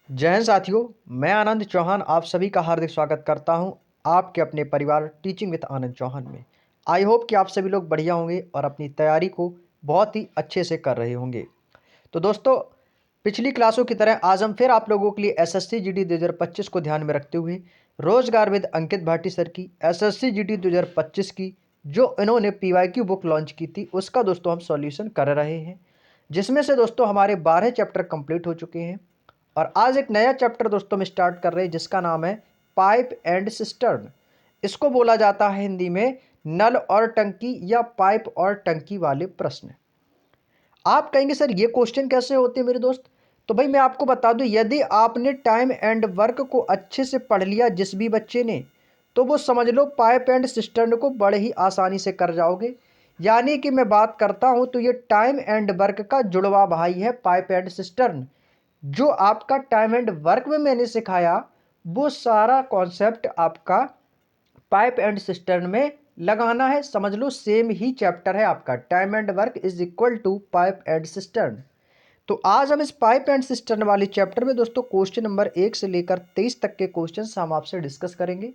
जय हिंद साथियों। मैं आनंद चौहान आप सभी का हार्दिक स्वागत करता हूं आपके अपने परिवार टीचिंग विद आनंद चौहान में। आई होप कि आप सभी लोग बढ़िया होंगे और अपनी तैयारी को बहुत ही अच्छे से कर रहे होंगे। तो दोस्तों, पिछली क्लासों की तरह आज हम फिर आप लोगों के लिए एसएससी जीडी 2025 को ध्यान में रखते हुए रोजगार विद अंकित भाटी सर की एसएससी जीडी 2025 की जो इन्होंने पीवाईक्यू बुक लॉन्च की थी उसका दोस्तों हम सॉल्यूशन कर रहे हैं, जिसमें से दोस्तों हमारे 12 चैप्टर कंप्लीट हो चुके हैं। और आज एक नया चैप्टर दोस्तों हम स्टार्ट कर रहे हैं जिसका नाम है पाइप एंड सिस्टर्न। इसको बोला जाता है हिंदी में नल और टंकी या पाइप और टंकी वाले प्रश्न। आप कहेंगे सर ये क्वेश्चन कैसे होते हैं मेरे दोस्त। तो भाई मैं आपको बता दूं, यदि आपने टाइम एंड वर्क को अच्छे से पढ़ लिया जिस भी बच्चे ने, तो वो समझ लो पाइप एंड सिस्टर्न को बड़े ही आसानी से कर जाओगे। यानी कि मैं बात करता हूं तो ये टाइम एंड वर्क का जुड़वा भाई है पाइप एंड सिस्टर्न। जो आपका टाइम एंड वर्क में मैंने सिखाया वो सारा कॉन्सेप्ट आपका पाइप एंड सिस्टर्न में लगाना है। समझ लो सेम ही चैप्टर है आपका, time and work is equal to pipe and cistern. तो आज हम इस पाइप एंड सिस्टर्न वाले चैप्टर में दोस्तों क्वेश्चन नंबर 1 से लेकर 23 तक के क्वेश्चंस हम आपसे डिस्कस करेंगे।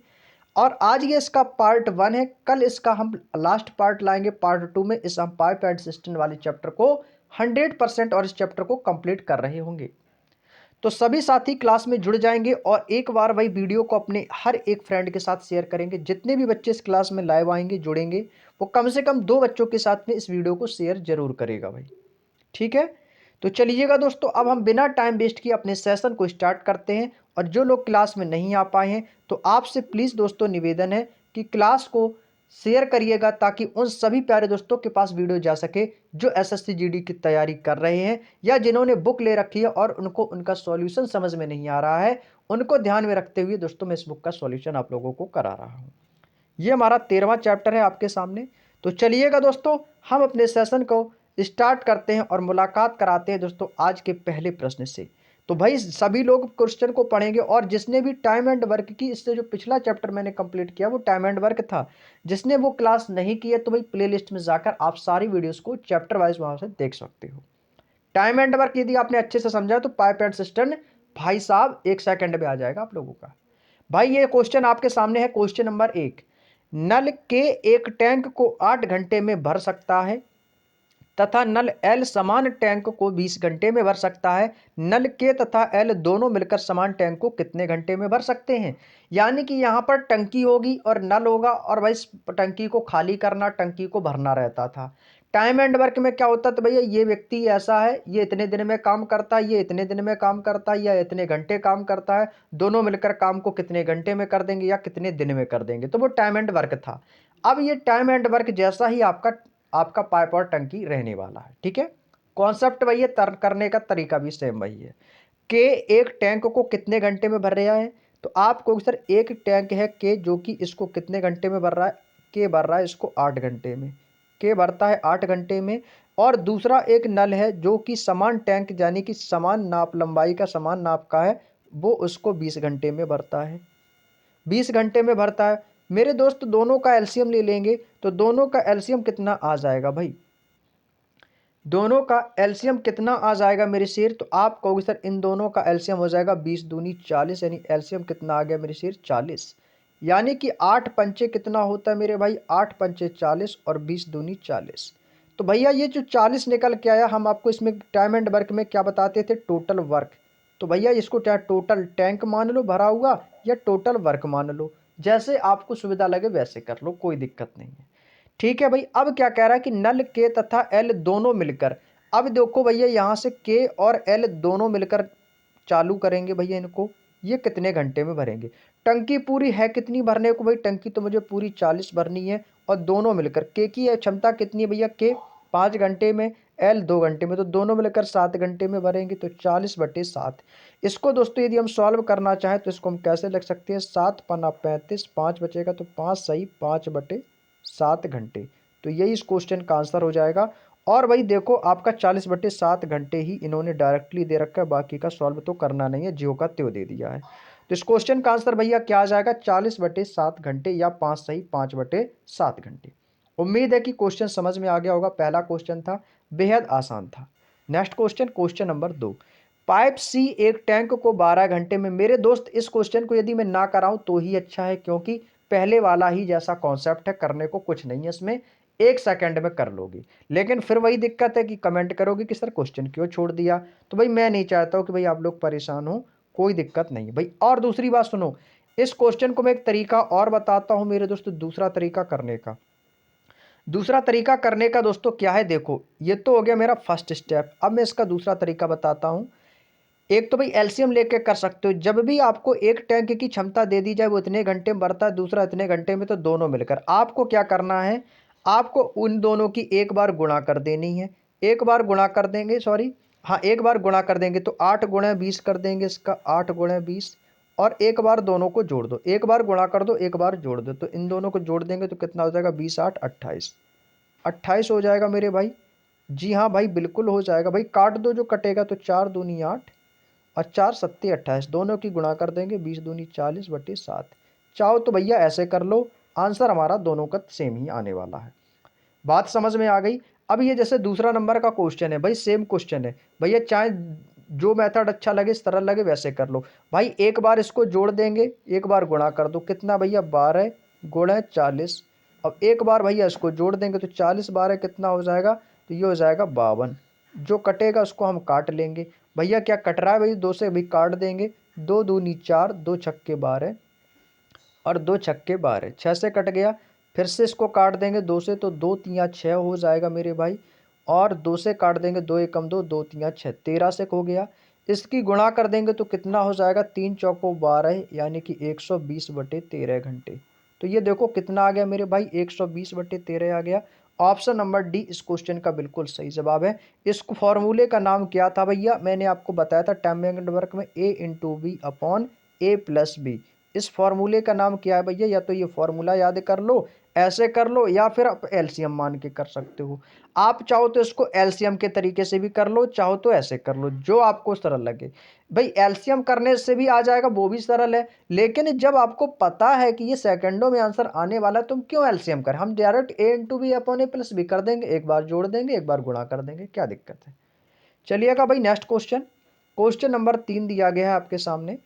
और आज ये इसका पार्ट 1 है, कल इसका हम लास्ट पार्ट लाएंगे पार्ट 2 में। इस हम पाइप एंड सिस्टर्न वाले चैप्टर को 100% और इस चैप्टर को कंप्लीट कर रहे होंगे। तो सभी साथी क्लास में जुड़ जाएंगे और एक बार भाई वीडियो को अपने हर एक फ्रेंड के साथ शेयर करेंगे। जितने भी बच्चे इस क्लास में लाइव आएंगे जुड़ेंगे वो कम से कम 2 बच्चों के साथ में इस वीडियो को शेयर जरूर करेगा भाई। ठीक है, तो चलिएगा दोस्तों, अब हम बिना टाइम वेस्ट किए अपने सेशन को स्टार्ट करते हैं। और जो लोग क्लास में नहीं आ पाए हैं तो आपसे प्लीज़ दोस्तों निवेदन है कि क्लास को शेयर करिएगा ताकि उन सभी प्यारे दोस्तों के पास वीडियो जा सके जो एसएससी जीडी की तैयारी कर रहे हैं या जिन्होंने बुक ले रखी है और उनको उनका सॉल्यूशन समझ में नहीं आ रहा है। उनको ध्यान में रखते हुए दोस्तों मैं इस बुक का सॉल्यूशन आप लोगों को करा रहा हूँ। ये हमारा 13वां चैप्टर है आपके सामने। तो चलिएगा दोस्तों, हम अपने सेशन को स्टार्ट करते हैं और मुलाकात कराते हैं दोस्तों आज के पहले प्रश्न से। तो भाई सभी लोग क्वेश्चन को पढ़ेंगे और जिसने भी टाइम एंड वर्क की, इससे जो पिछला चैप्टर मैंने कंप्लीट किया वो टाइम एंड वर्क था, जिसने वो क्लास नहीं की है तो भाई प्लेलिस्ट में जाकर आप सारी वीडियोस को चैप्टर वाइज वहां से देख सकते हो। टाइम एंड वर्क यदि आपने अच्छे से समझा तो पाइप एंड सिस्टम भाई साहब 1 सेकंड में आ जाएगा आप लोगों का। भाई ये क्वेश्चन आपके सामने है, क्वेश्चन नंबर 1। नल के एक टैंक को 8 घंटे में भर सकता है तथा नल एल समान टैंक को 20 घंटे में भर सकता है। नल के तथा एल दोनों मिलकर समान टैंक को कितने घंटे में भर सकते हैं। यानी कि यहाँ पर टंकी होगी और नल होगा और भाई इस टंकी को खाली करना, टंकी को भरना रहता था। टाइम एंड वर्क में क्या होता था भैया, ये व्यक्ति ऐसा है, ये इतने दिन में काम करता है, ये इतने दिन में काम करता है या इतने घंटे काम करता है, दोनों मिलकर काम को कितने घंटे में कर देंगे या कितने दिन में कर देंगे, तो वो टाइम एंड वर्क था। अब ये टाइम एंड वर्क जैसा ही आपका आपका पाइप और टंकी रहने वाला है। ठीक है, कॉन्सेप्ट वही है, करने का तरीका भी सेम वही है। के एक टैंक को कितने घंटे में भर रहा है, तो आपको सर एक टैंक है के जो कि इसको कितने घंटे में भर रहा है, के भर रहा है इसको 8 घंटे में, के भरता है 8 घंटे में। और दूसरा एक नल है जो कि समान टैंक यानी कि समान नाप, लंबाई का समान नाप का है, वो उसको 20 घंटे में भरता है, 20 घंटे में भरता है। मेरे दोस्त दोनों का एलसीएम ले लेंगे तो दोनों का एलसीएम कितना आ जाएगा भाई, दोनों का एलसीएम कितना आ जाएगा मेरे शेर। तो आप कहोगे सर इन दोनों का एलसीएम हो जाएगा 20 दूनी 40, यानी एलसीएम कितना आ गया मेरे शेर 40। यानी कि 8 पंचे कितना होता है मेरे भाई, 8 पंचे 40 और 20 दूनी 40। तो भैया ये जो 40 निकल के आया, हम आपको इसमें टाइम एंड वर्क में क्या बताते थे, टोटल वर्क। तो भैया इसको चाहे टोटल टैंक मान लो भरा हुआ या टोटल वर्क मान लो, जैसे आपको सुविधा लगे वैसे कर लो, कोई दिक्कत नहीं है। ठीक है भाई, अब क्या कह रहा है कि नल के तथा एल दोनों मिलकर, अब देखो भैया यहाँ से के और एल दोनों मिलकर चालू करेंगे भैया इनको, ये कितने घंटे में भरेंगे। टंकी पूरी है कितनी भरने को भाई, टंकी तो मुझे पूरी 40 भरनी है और दोनों मिलकर के की क्षमता कितनी है भैया, के 5 घंटे में, एल 2 घंटे में, तो दोनों मिलकर 7 घंटे में भरेंगे, तो 40/7। इसको दोस्तों यदि हम सॉल्व करना चाहें तो इसको हम कैसे लिख सकते हैं, 7 पन्ना 35, 5 बचेगा तो 5 सही 5/7 घंटे। तो यही इस क्वेश्चन का आंसर हो जाएगा। और भाई देखो आपका 40/7 घंटे ही इन्होंने डायरेक्टली दे रखा है, बाकी का सॉल्व तो करना नहीं है, ज्यों का त्यों दे दिया है। तो इस क्वेश्चन का आंसर भैया क्या आ जाएगा, 40/7 घंटे या 5 सही 5/7 घंटे। उम्मीद है कि क्वेश्चन समझ में आ गया होगा। पहला क्वेश्चन था, बेहद आसान था। Next question, question number 2। Pipe C एक टैंक को 12 घंटे में, मेरे दोस्त इस क्वेश्चन को यदि मैं ना कराऊं तो ही अच्छा है, क्योंकि पहले वाला ही जैसा कॉन्सेप्ट है, करने को कुछ नहीं है इसमें, 1 सेकंड में कर लोगे। लेकिन फिर वही दिक्कत है कि कमेंट करोगे कि सर क्वेश्चन क्यों छोड़ दिया। तो भाई मैं नहीं चाहता हूं कि भाई आप लोग परेशान हो, कोई दिक्कत नहीं भाई। और दूसरी बात सुनो, इस क्वेश्चन को मैं एक तरीका और बताता हूं मेरे दोस्त, दूसरा तरीका करने का। दूसरा तरीका करने का दोस्तों क्या है, देखो ये तो हो गया मेरा फर्स्ट स्टेप। अब मैं इसका दूसरा तरीका बताता हूं। एक तो भाई एलसीएम लेके कर सकते हो, जब भी आपको एक टैंक की क्षमता दे दी जाए वो इतने घंटे में भरता है, दूसरा इतने घंटे में, तो दोनों मिलकर आपको क्या करना है, आपको उन दोनों की एक बार गुणा कर देनी है। एक बार गुणा कर देंगे, सॉरी हाँ, एक बार गुणा कर देंगे तो 8 × 20 कर देंगे इसका, 8 × 20। और एक बार दोनों को जोड़ दो, एक बार गुणा कर दो, एक बार जोड़ दो, तो इन दोनों को जोड़ देंगे तो कितना हो जाएगा, 20 8 28, 28 हो जाएगा मेरे भाई। जी हाँ भाई, बिल्कुल हो जाएगा भाई, काट दो जो कटेगा, तो 4 दूनी 8 और 4 × 7 = 28, दोनों की गुणा कर देंगे, 20 दूनी 40/7। चाहो तो भैया ऐसे कर लो, आंसर हमारा दोनों का सेम ही आने वाला है। बात समझ में आ गई। अब ये जैसे दूसरा नंबर का क्वेश्चन है भाई, सेम क्वेश्चन है भैया, चाहे जो मेथड अच्छा लगे, सरल लगे, वैसे कर लो भाई। एक बार इसको जोड़ देंगे, एक बार गुणा कर दो, कितना भैया, 12 × 40। अब एक बार भैया इसको जोड़ देंगे तो 40 12 कितना हो जाएगा, तो ये हो जाएगा 52। जो कटेगा उसको हम काट लेंगे। भैया क्या कट रहा है भाई, 2 से भी काट देंगे, 2 दूनी 4, 2 छक्के 12 और 2 छक्के 12, 6 से कट गया। फिर से इसको काट देंगे 2 से, तो 2 × 3 = 6 हो जाएगा मेरे भाई। और 2 से काट देंगे, 2 × 1 = 2, 2 × 3 = 6, 13 से हो गया। इसकी गुणा कर देंगे तो कितना हो जाएगा, 3 × 4 = 12, यानी कि 120/13 घंटे। तो ये देखो कितना आ गया मेरे भाई, 120/13 आ गया। ऑप्शन नंबर डी इस क्वेश्चन का बिल्कुल सही जवाब है। इस फॉर्मूले का नाम क्या था भैया, मैंने आपको बताया था टाइम एंड वर्क में, A × B/A+B। इस फॉर्मूले का नाम क्या है भैया, या तो ये फॉर्मूला याद कर लो, ऐसे कर लो, या फिर आप एलसीएम मान के कर सकते हो। आप चाहो तो इसको एलसीएम के तरीके से भी कर लो, चाहो तो ऐसे कर लो, जो आपको सरल लगे। भाई एलसीएम करने से भी आ जाएगा, वो भी सरल है, लेकिन जब आपको पता है कि ये सेकंडों में आंसर आने वाला है, तुम क्यों एलसीएम कर, हम डायरेक्ट A × B/A+B कर देंगे, एक बार जोड़ देंगे, एक बार गुणा कर देंगे, क्या दिक्कत है। चलिएगा भाई नेक्स्ट क्वेश्चन, क्वेश्चन नंबर 3 दिया गया है आपके सामने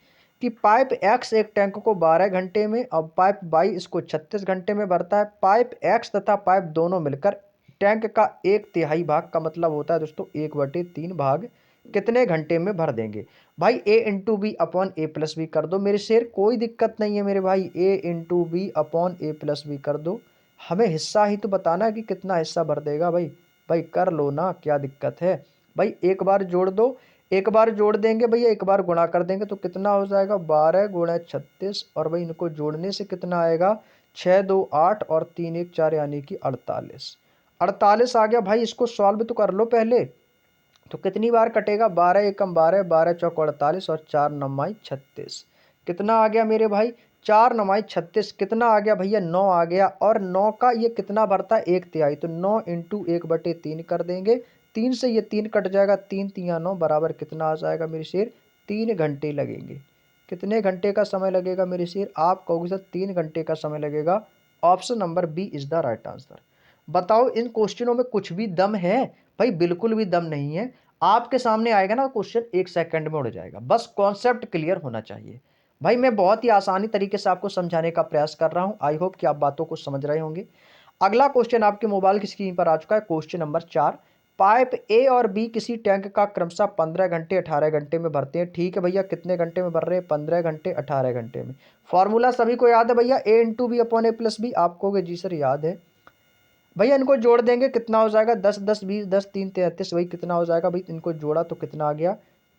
कि पाइप एक्स एक टैंक को 12 घंटे में, अब पाइप वाई इसको 36 घंटे में भरता है। पाइप एक्स तथा पाइप दोनों मिलकर टैंक का 1/3 भाग का मतलब होता है दोस्तों 1/3 भाग कितने घंटे में भर देंगे। भाई A × B/A+B कर दो मेरे शेर, कोई दिक्कत नहीं है मेरे भाई, A × B/A+B कर दो। हमें हिस्सा ही तो बताना है कि कितना हिस्सा भर देगा भाई। भाई कर लो ना, क्या दिक्कत है। भाई एक बार जोड़ दो, एक बार जोड़ देंगे भैया, एक बार गुणा कर देंगे तो कितना हो जाएगा, 12 × 36। और भाई इनको जोड़ने से कितना आएगा, 6 2 8 और 3 1 4, यानी कि 48। 48 आ गया भाई, इसको सॉल्व तो कर लो पहले। तो कितनी बार कटेगा, 12 × 1 = 12, 12 × 4 = 48 और 4 9 × 36 कितना आ गया मेरे भाई, 4 9 × 36 कितना आ गया भैया, 9 आ गया। और 9 का ये कितना भरता है, 1/3, तो 9 × 1/3 कर देंगे, 3 से ये 3 कट जाएगा, 3 3 × 9 बराबर कितना आ जाएगा मेरे शेर, 3 घंटे लगेंगे। कितने घंटे का समय लगेगा मेरे शेर, आप कहोगे सर 3 घंटे का समय लगेगा। Option number B is the right answer. बताओ इन क्वेश्चनों में कुछ भी दम है, भाई बिल्कुल भी दम नहीं है। आपके सामने आएगा ना क्वेश्चन, 1 सेकंड में उड़ जाएगा, बस कॉन्सेप्ट क्लियर होना चाहिए। भाई मैं बहुत ही आसानी तरीके से आपको समझाने का प्रयास कर रहा हूं, आई होप कि आप बातों को समझ रहे होंगे। अगला क्वेश्चन आपके मोबाइल की स्क्रीन पर आ चुका है, क्वेश्चन नंबर 4। पाइप ए और बी किसी टैंक का क्रमशः 15 घंटे 18 घंटे में भरते हैं। ठीक है भैया, कितने घंटे में भर रहे हैं, 15 घंटे 18 घंटे में। फॉर्मूला सभी को याद है भैया, A × B/A+B, आप कहोगे जी सर याद है। भैया इनको जोड़ देंगे, कितना हो जाएगा, 10 10 20 10 3 33, वही कितना हो जाएगा भाई, इनको जोड़ा तो कितना आ गया,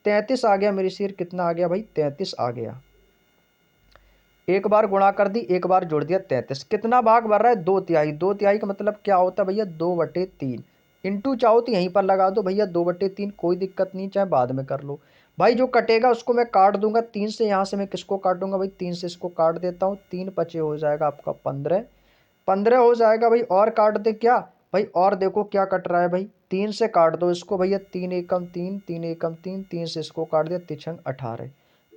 33 आ गया मेरी शेर। कितना आ गया भाई, 33 आ गया। एक बार गुणा कर दी, एक बार जोड़ दिया, 33। कितना भाग भर रहा है, 2/3। 2/3 का मतलब क्या होता है भैया, 2/3। इंटू चाहो तो यहीं पर लगा दो भैया, 2/3, कोई दिक्कत नहीं, चाहे बाद में कर लो। भाई जो कटेगा उसको मैं काट दूंगा, 3 से यहाँ से मैं किसको काटूंगा भाई, 3 से इसको काट देता हूँ, 3 पचे हो जाएगा आपका 15। 15 हो जाएगा भाई, और काट दे क्या भाई, और देखो क्या कट रहा है भाई, 3 से काट दो इसको भैया, 3 एकम 3, 3 एकम 3, 3 से इसको काट दिया, 3 6 18,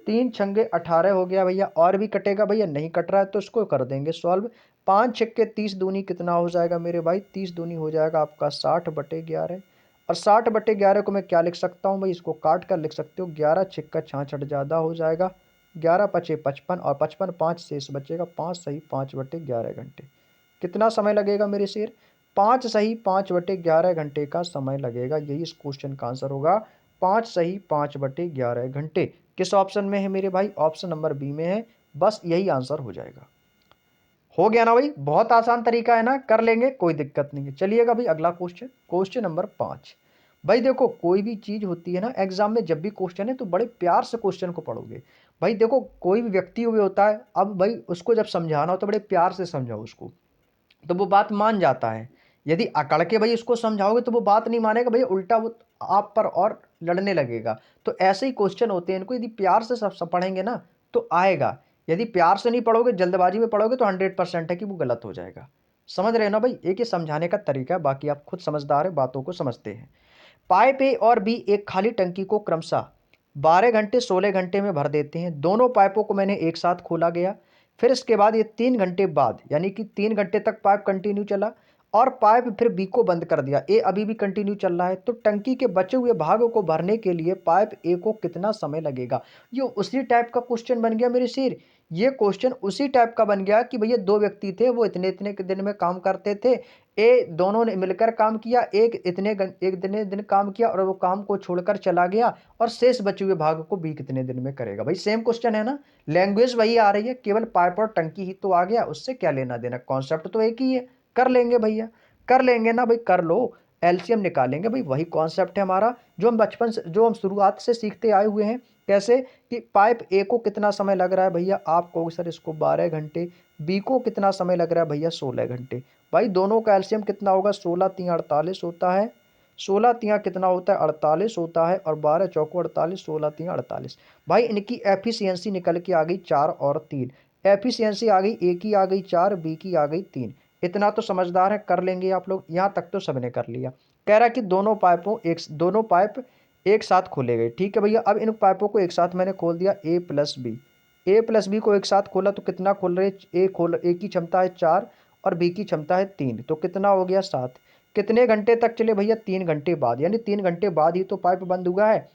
3 6 18 हो गया भैया। और भी कटेगा भैया, नहीं कट रहा है तो इसको कर देंगे सॉल्व। 5 6 30 दूनी कितना हो जाएगा मेरे भाई, 30 दूनी हो जाएगा आपका 60/11। और 60/11 को मैं क्या लिख सकता हूँ भाई, इसको काट कर लिख सकते हो, 11 छिक्का 66 ज़्यादा हो जाएगा, 11 पचे 55 और 55 5 शेष बचेगा, 5 सही 5/11 घंटे। कितना समय लगेगा मेरे शेर, 5 सही 5/11 घंटे का समय लगेगा। यही इस क्वेश्चन का आंसर होगा, 5 सही 5/11 घंटे। किस ऑप्शन में है मेरे भाई, ऑप्शन नंबर बी में है, बस यही आंसर हो जाएगा। हो गया ना भाई, बहुत आसान तरीका है ना, कर लेंगे कोई दिक्कत नहीं है। चलिएगा भाई अगला क्वेश्चन, क्वेश्चन नंबर 5। भाई देखो कोई भी चीज होती है ना एग्जाम में, जब भी क्वेश्चन है तो बड़े प्यार से क्वेश्चन को पढ़ोगे। भाई देखो कोई भी व्यक्ति हुए होता है, अब भाई उसको जब समझाना हो तो बड़े प्यार से समझाओ उसको, तो वो बात मान जाता है। यदि अकड़ के भाई उसको समझाओगे तो वो बात नहीं मानेगा भैया, उल्टा वो आप पर और लड़ने लगेगा। तो ऐसे ही क्वेश्चन होते हैं, इनको यदि प्यार से सब पढ़ेंगे ना तो आएगा। यदि प्यार से नहीं पढ़ोगे, जल्दबाजी में पढ़ोगे तो 100% है कि वो गलत हो जाएगा। समझ रहे हो ना भाई, एक ये समझाने का तरीका है, बाकी आप खुद समझदार है, बातों को समझते हैं। पाइप ए और बी एक खाली टंकी को क्रमशः 12 घंटे 16 घंटे में भर देते हैं। दोनों पाइपों को मैंने एक साथ खोला गया, फिर इसके बाद ये 3 घंटे बाद, यानी कि 3 घंटे तक पाइप कंटिन्यू चला और पाइप फिर बी को बंद कर दिया। ए अभी भी कंटिन्यू चल रहा है, तो टंकी के बचे हुए भाग को भरने के लिए पाइप ए को कितना समय लगेगा। ये उसी टाइप का क्वेश्चन बन गया मेरे सिर, ये क्वेश्चन उसी टाइप का बन गया कि भैया दो व्यक्ति थे, वो इतने इतने के दिन में काम करते थे। ए दोनों ने मिलकर काम किया, एक इतने दिन काम किया और वो काम को छोड़कर चला गया, और शेष बचे हुए भाग को बी कितने दिन में करेगा। भाई सेम क्वेश्चन है ना, लैंग्वेज वही आ रही है, केवल पाइप और टंकी ही तो आ गया, उससे क्या लेना देना, कॉन्सेप्ट तो एक ही है। कर लेंगे भैया, कर लेंगे ना भाई, कर लो, एलसीएम निकालेंगे भाई, वही कॉन्सेप्ट है हमारा, जो हम बचपन से, जो हम शुरुआत से सीखते आए हुए हैं। कैसे कि पाइप ए को कितना समय लग रहा है भैया, आप कहोगे सर इसको 12 घंटे, बी को कितना समय लग रहा है भैया 16 घंटे। भाई दोनों का एलसीएम कितना होगा, 16 तिया 48 होता है, 16 तिया कितना होता है 48 होता है, और 12 चौको 48, 16 तिया 48। भाई इनकी एफिशिएंसी निकल के आ गई 4 और 3, एफिशिएंसी आ गई, ए की आ गई 4, बी की आ गई 3। इतना तो समझदार है, कर लेंगे आप लोग, यहाँ तक तो सबने कर लिया। कह रहा है कि दोनों पाइप एक साथ खोले गए, ठीक है भैया। अब इन पाइपों को एक साथ मैंने खोल दिया, ए प्लस बी को एक साथ खोला, तो कितना खोल रहे, ए की क्षमता है 4 और बी की क्षमता है 3, तो कितना हो गया 7। कितने घंटे तक चले भैया, 3 घंटे बाद, यानी 3 घंटे बाद ही तो पाइप बंद हुआ है।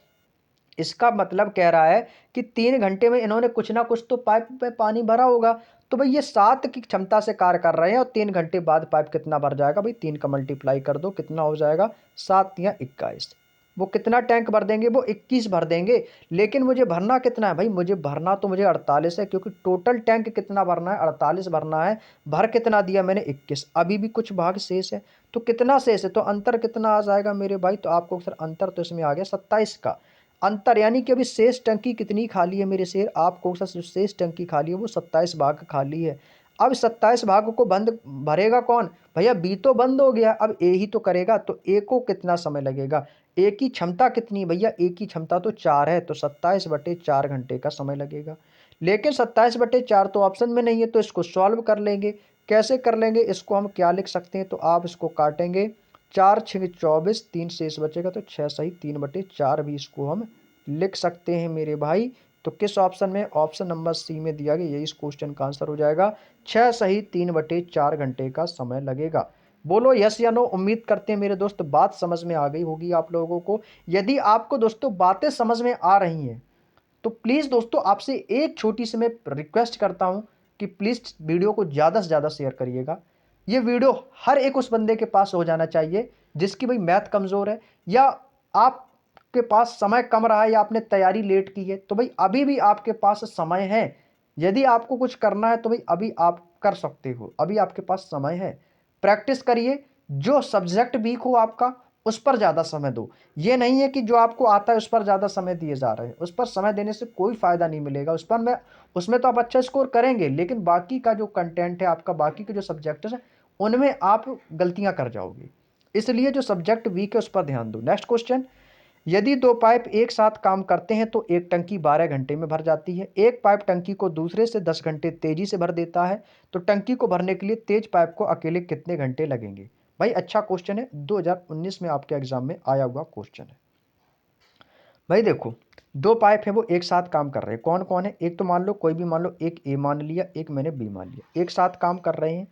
इसका मतलब कह रहा है कि 3 घंटे में इन्होंने कुछ ना कुछ तो पाइप में पानी भरा होगा। तो भाई ये 7 की क्षमता से कार्य कर रहे हैं, और 3 घंटे बाद पाइप कितना भर जाएगा भाई, 3 का मल्टीप्लाई कर दो, कितना हो जाएगा 7 या 21। वो कितना टैंक भर देंगे, वो 21 भर देंगे। लेकिन मुझे भरना कितना है भाई, मुझे 48 है, क्योंकि टोटल टैंक कितना भरना है 48 भरना है। भर कितना दिया मैंने 21, अभी भी कुछ भाग शेष है। तो कितना शेष है, तो अंतर कितना आ जाएगा मेरे भाई, तो आपको सर अंतर तो इसमें आ गया 27 का अंतर, यानी कि अभी शेष टंकी कितनी खाली है मेरे शेर, आपको जो शेष टंकी खाली है वो 27 भाग खाली है। अब 27 भाग को बंद भरेगा कौन भैया, बी तो बंद हो गया, अब ए ही तो करेगा, तो ए को कितना समय लगेगा, ए की क्षमता कितनी है भैया, ए की क्षमता तो 4 है, तो 27/4 घंटे का समय लगेगा। लेकिन 27/4 तो ऑप्शन में नहीं है, तो इसको सॉल्व कर लेंगे। कैसे कर लेंगे, इसको हम क्या लिख सकते हैं, तो आप इसको काटेंगे, 4 6 24, 3 शेष बचेगा, तो 6 सही 3/4 भी इसको हम लिख सकते हैं मेरे भाई। तो किस ऑप्शन में, ऑप्शन नंबर सी में दिया गया, यही इस क्वेश्चन का आंसर हो जाएगा, 6 सही 3/4 घंटे का समय लगेगा। बोलो यस या नो, उम्मीद करते हैं मेरे दोस्त बात समझ में आ गई होगी आप लोगों को। यदि आपको दोस्तों बातें समझ में आ रही हैं तो प्लीज़ दोस्तों आपसे एक छोटी सी मैं रिक्वेस्ट करता हूं कि प्लीज़ वीडियो को ज़्यादा से ज़्यादा शेयर करिएगा। ये वीडियो हर एक उस बंदे के पास हो जाना चाहिए जिसकी भाई मैथ कमज़ोर है, या आपके पास समय कम रहा है, या आपने तैयारी लेट की है, तो भाई अभी भी आपके पास समय है। यदि आपको कुछ करना है तो भाई अभी आप कर सकते हो, अभी आपके पास समय है। प्रैक्टिस करिए, जो सब्जेक्ट वीक हो आपका उस पर ज़्यादा समय दो। ये नहीं है कि जो आपको आता है उस पर ज़्यादा समय दिए जा रहे हैं, उस पर समय देने से कोई फ़ायदा नहीं मिलेगा। उसमें तो आप अच्छा स्कोर करेंगे, लेकिन बाकी का जो कंटेंट है आपका, बाकी के जो सब्जेक्ट्स हैं उनमें आप गलतियां कर जाओगे। इसलिए जो सब्जेक्ट वीक है उस पर ध्यान दो। नेक्स्ट क्वेश्चन, यदि दो पाइप एक साथ काम करते हैं तो एक टंकी 12 घंटे में भर जाती है। एक पाइप टंकी को दूसरे से 10 घंटे तेजी से भर देता है, तो टंकी को भरने के लिए तेज पाइप को अकेले कितने घंटे लगेंगे। भाई अच्छा क्वेश्चन है, 2019 में आपके एग्जाम में आया हुआ क्वेश्चन है। भाई देखो दो पाइप है वो एक साथ काम कर रहे हैं, कौन कौन है, एक तो मान लो कोई भी मान लो, एक ए मान लिया, एक मैंने बी मान लिया, एक साथ काम कर रहे हैं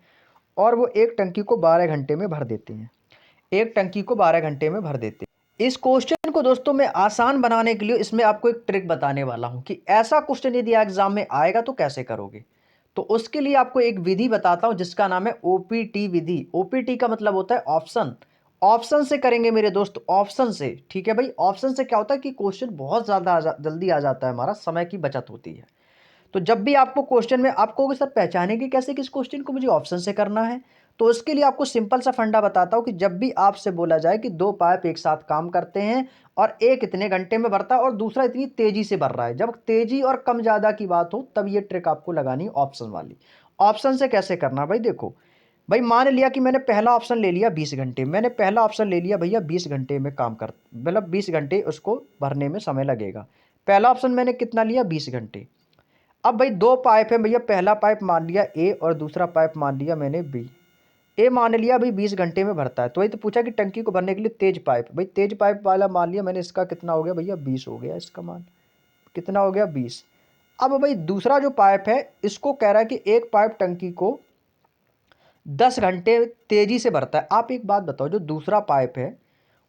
और वो एक टंकी को 12 घंटे में भर देते हैं, एक टंकी को 12 घंटे में भर देते हैं। इस क्वेश्चन को दोस्तों मैं आसान बनाने के लिए इसमें आपको एक ट्रिक बताने वाला हूं कि ऐसा क्वेश्चन यदि एग्जाम में आएगा तो कैसे करोगे। तो उसके लिए आपको एक विधि बताता हूं जिसका नाम है ओपीटी विधि। ओपीटी का मतलब होता है ऑप्शन। ऑप्शन से करेंगे मेरे दोस्त, ऑप्शन से। ठीक है भाई, ऑप्शन से क्या होता है कि क्वेश्चन बहुत ज्यादा जल्दी आ जाता है, हमारा समय की बचत होती है। तो जब भी आपको क्वेश्चन में आप कहोगे सर पहचानेंगे कैसे किस क्वेश्चन को मुझे ऑप्शन से करना है, तो उसके लिए आपको सिंपल सा फंडा बताता हूं कि जब भी आपसे बोला जाए कि दो पाइप एक साथ काम करते हैं और एक इतने घंटे में भरता है और दूसरा इतनी तेजी से भर रहा है, जब तेजी और कम ज्यादा की बात हो तब ये ट्रिक आपको लगानी ऑप्शन वाली। ऑप्शन से कैसे करना भाई, देखो भाई मान लिया कि मैंने पहला ऑप्शन ले लिया 20 घंटे, मैंने पहला ऑप्शन ले लिया भैया 20 घंटे में काम कर, मतलब 20 घंटे उसको भरने में समय लगेगा। पहला ऑप्शन मैंने कितना लिया, 20 घंटे। अब भाई दो पाइप है भैया, पहला पाइप मान लिया ए और दूसरा पाइप मान लिया मैंने बी। ए मान लिया भाई 20 घंटे में भरता है, तो वही तो पूछा कि टंकी को भरने के लिए तेज पाइप, भाई तेज पाइप वाला मान लिया मैंने, इसका कितना हो गया भैया 20 हो गया, इसका मान कितना हो गया 20। अब भाई दूसरा जो पाइप है इसको कह रहा है कि एक पाइप टंकी को 10 घंटे तेजी से भरता है। आप एक बात बताओ, जो दूसरा पाइप है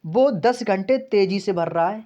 वो 10 घंटे तेजी से भर रहा है,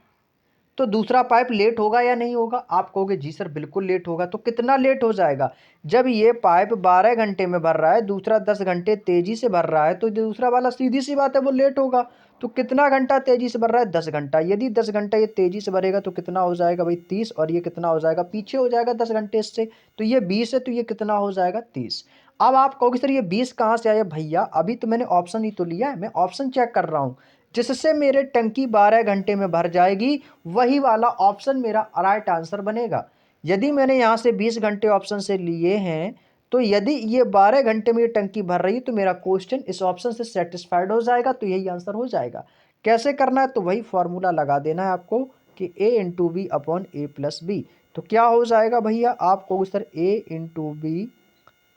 तो दूसरा पाइप लेट होगा या नहीं होगा? आप कहोगे जी सर बिल्कुल लेट होगा। तो कितना लेट हो जाएगा? जब ये पाइप 12 घंटे में भर रहा है, दूसरा 10 घंटे तेजी से भर रहा है, तो दूसरा वाला सीधी सी बात है वो लेट होगा। तो कितना घंटा तेजी से भर रहा है? 10 घंटा। यदि 10 घंटा ये तेजी से भरेगा तो कितना हो जाएगा भाई 30, और ये कितना हो जाएगा, पीछे हो जाएगा 10 घंटे इससे, तो ये 20 है, तो ये कितना हो जाएगा 30। अब आप कहोगे सर ये 20 कहाँ से आया? भैया अभी तो मैंने ऑप्शन ही तो लिया है, मैं ऑप्शन चेक कर रहा हूँ। जिससे मेरे टंकी 12 घंटे में भर जाएगी वही वाला ऑप्शन मेरा राइट आंसर बनेगा। यदि मैंने यहाँ से 20 घंटे ऑप्शन से लिए हैं, तो यदि ये 12 घंटे में ये टंकी भर रही है तो मेरा क्वेश्चन इस ऑप्शन से सेटिस्फाइड हो जाएगा, तो यही आंसर हो जाएगा। कैसे करना है? तो वही फॉर्मूला लगा देना है आपको कि ए इंटू बी अपॉन ए प्लस बी। तो क्या हो जाएगा भैया, आप कहोगे सर ए इंटू बी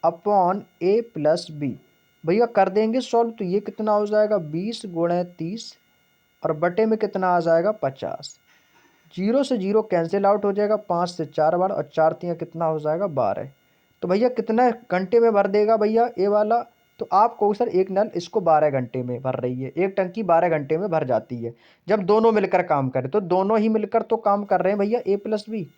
अपॉन ए प्लस बी। भैया कर देंगे सॉल्व, तो ये कितना हो जाएगा 20 × 30 और बटे में कितना आ जाएगा 50। जीरो से जीरो कैंसिल आउट हो जाएगा, 5 से 4 बार, और 4 तियाँ कितना हो जाएगा 12। तो भैया कितने घंटे में भर देगा भैया ये वाला? तो आप कहो सर एक नल इसको 12 घंटे में भर रही है, एक टंकी 12 घंटे में भर जाती है जब दोनों मिलकर काम करें। तो दोनों ही मिलकर तो काम कर रहे हैं भैया ए प्लस बी,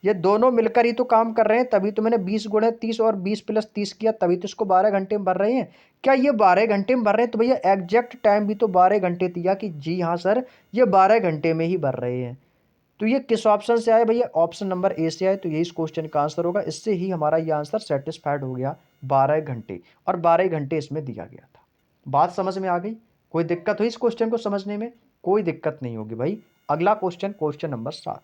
ये दोनों मिलकर ही तो काम कर रहे हैं, तभी तो मैंने 20 × 30 और 20 + 30 किया, तभी तो इसको 12 घंटे में भर रहे हैं। क्या ये 12 घंटे में भर रहे हैं? तो भैया एग्जैक्ट टाइम भी तो 12 घंटे दिया कि जी हाँ सर ये 12 घंटे में ही भर रहे हैं। तो ये किस ऑप्शन से आए भैया? ऑप्शन नंबर ए से आए, तो यही इस क्वेश्चन का आंसर होगा। इससे ही हमारा ये आंसर सेटिस्फाइड हो गया, 12 घंटे, और 12 घंटे इसमें दिया गया था। बात समझ में आ गई? कोई दिक्कत हुई इस क्वेश्चन को समझने में? कोई दिक्कत नहीं होगी भाई। अगला क्वेश्चन, क्वेश्चन नंबर 7,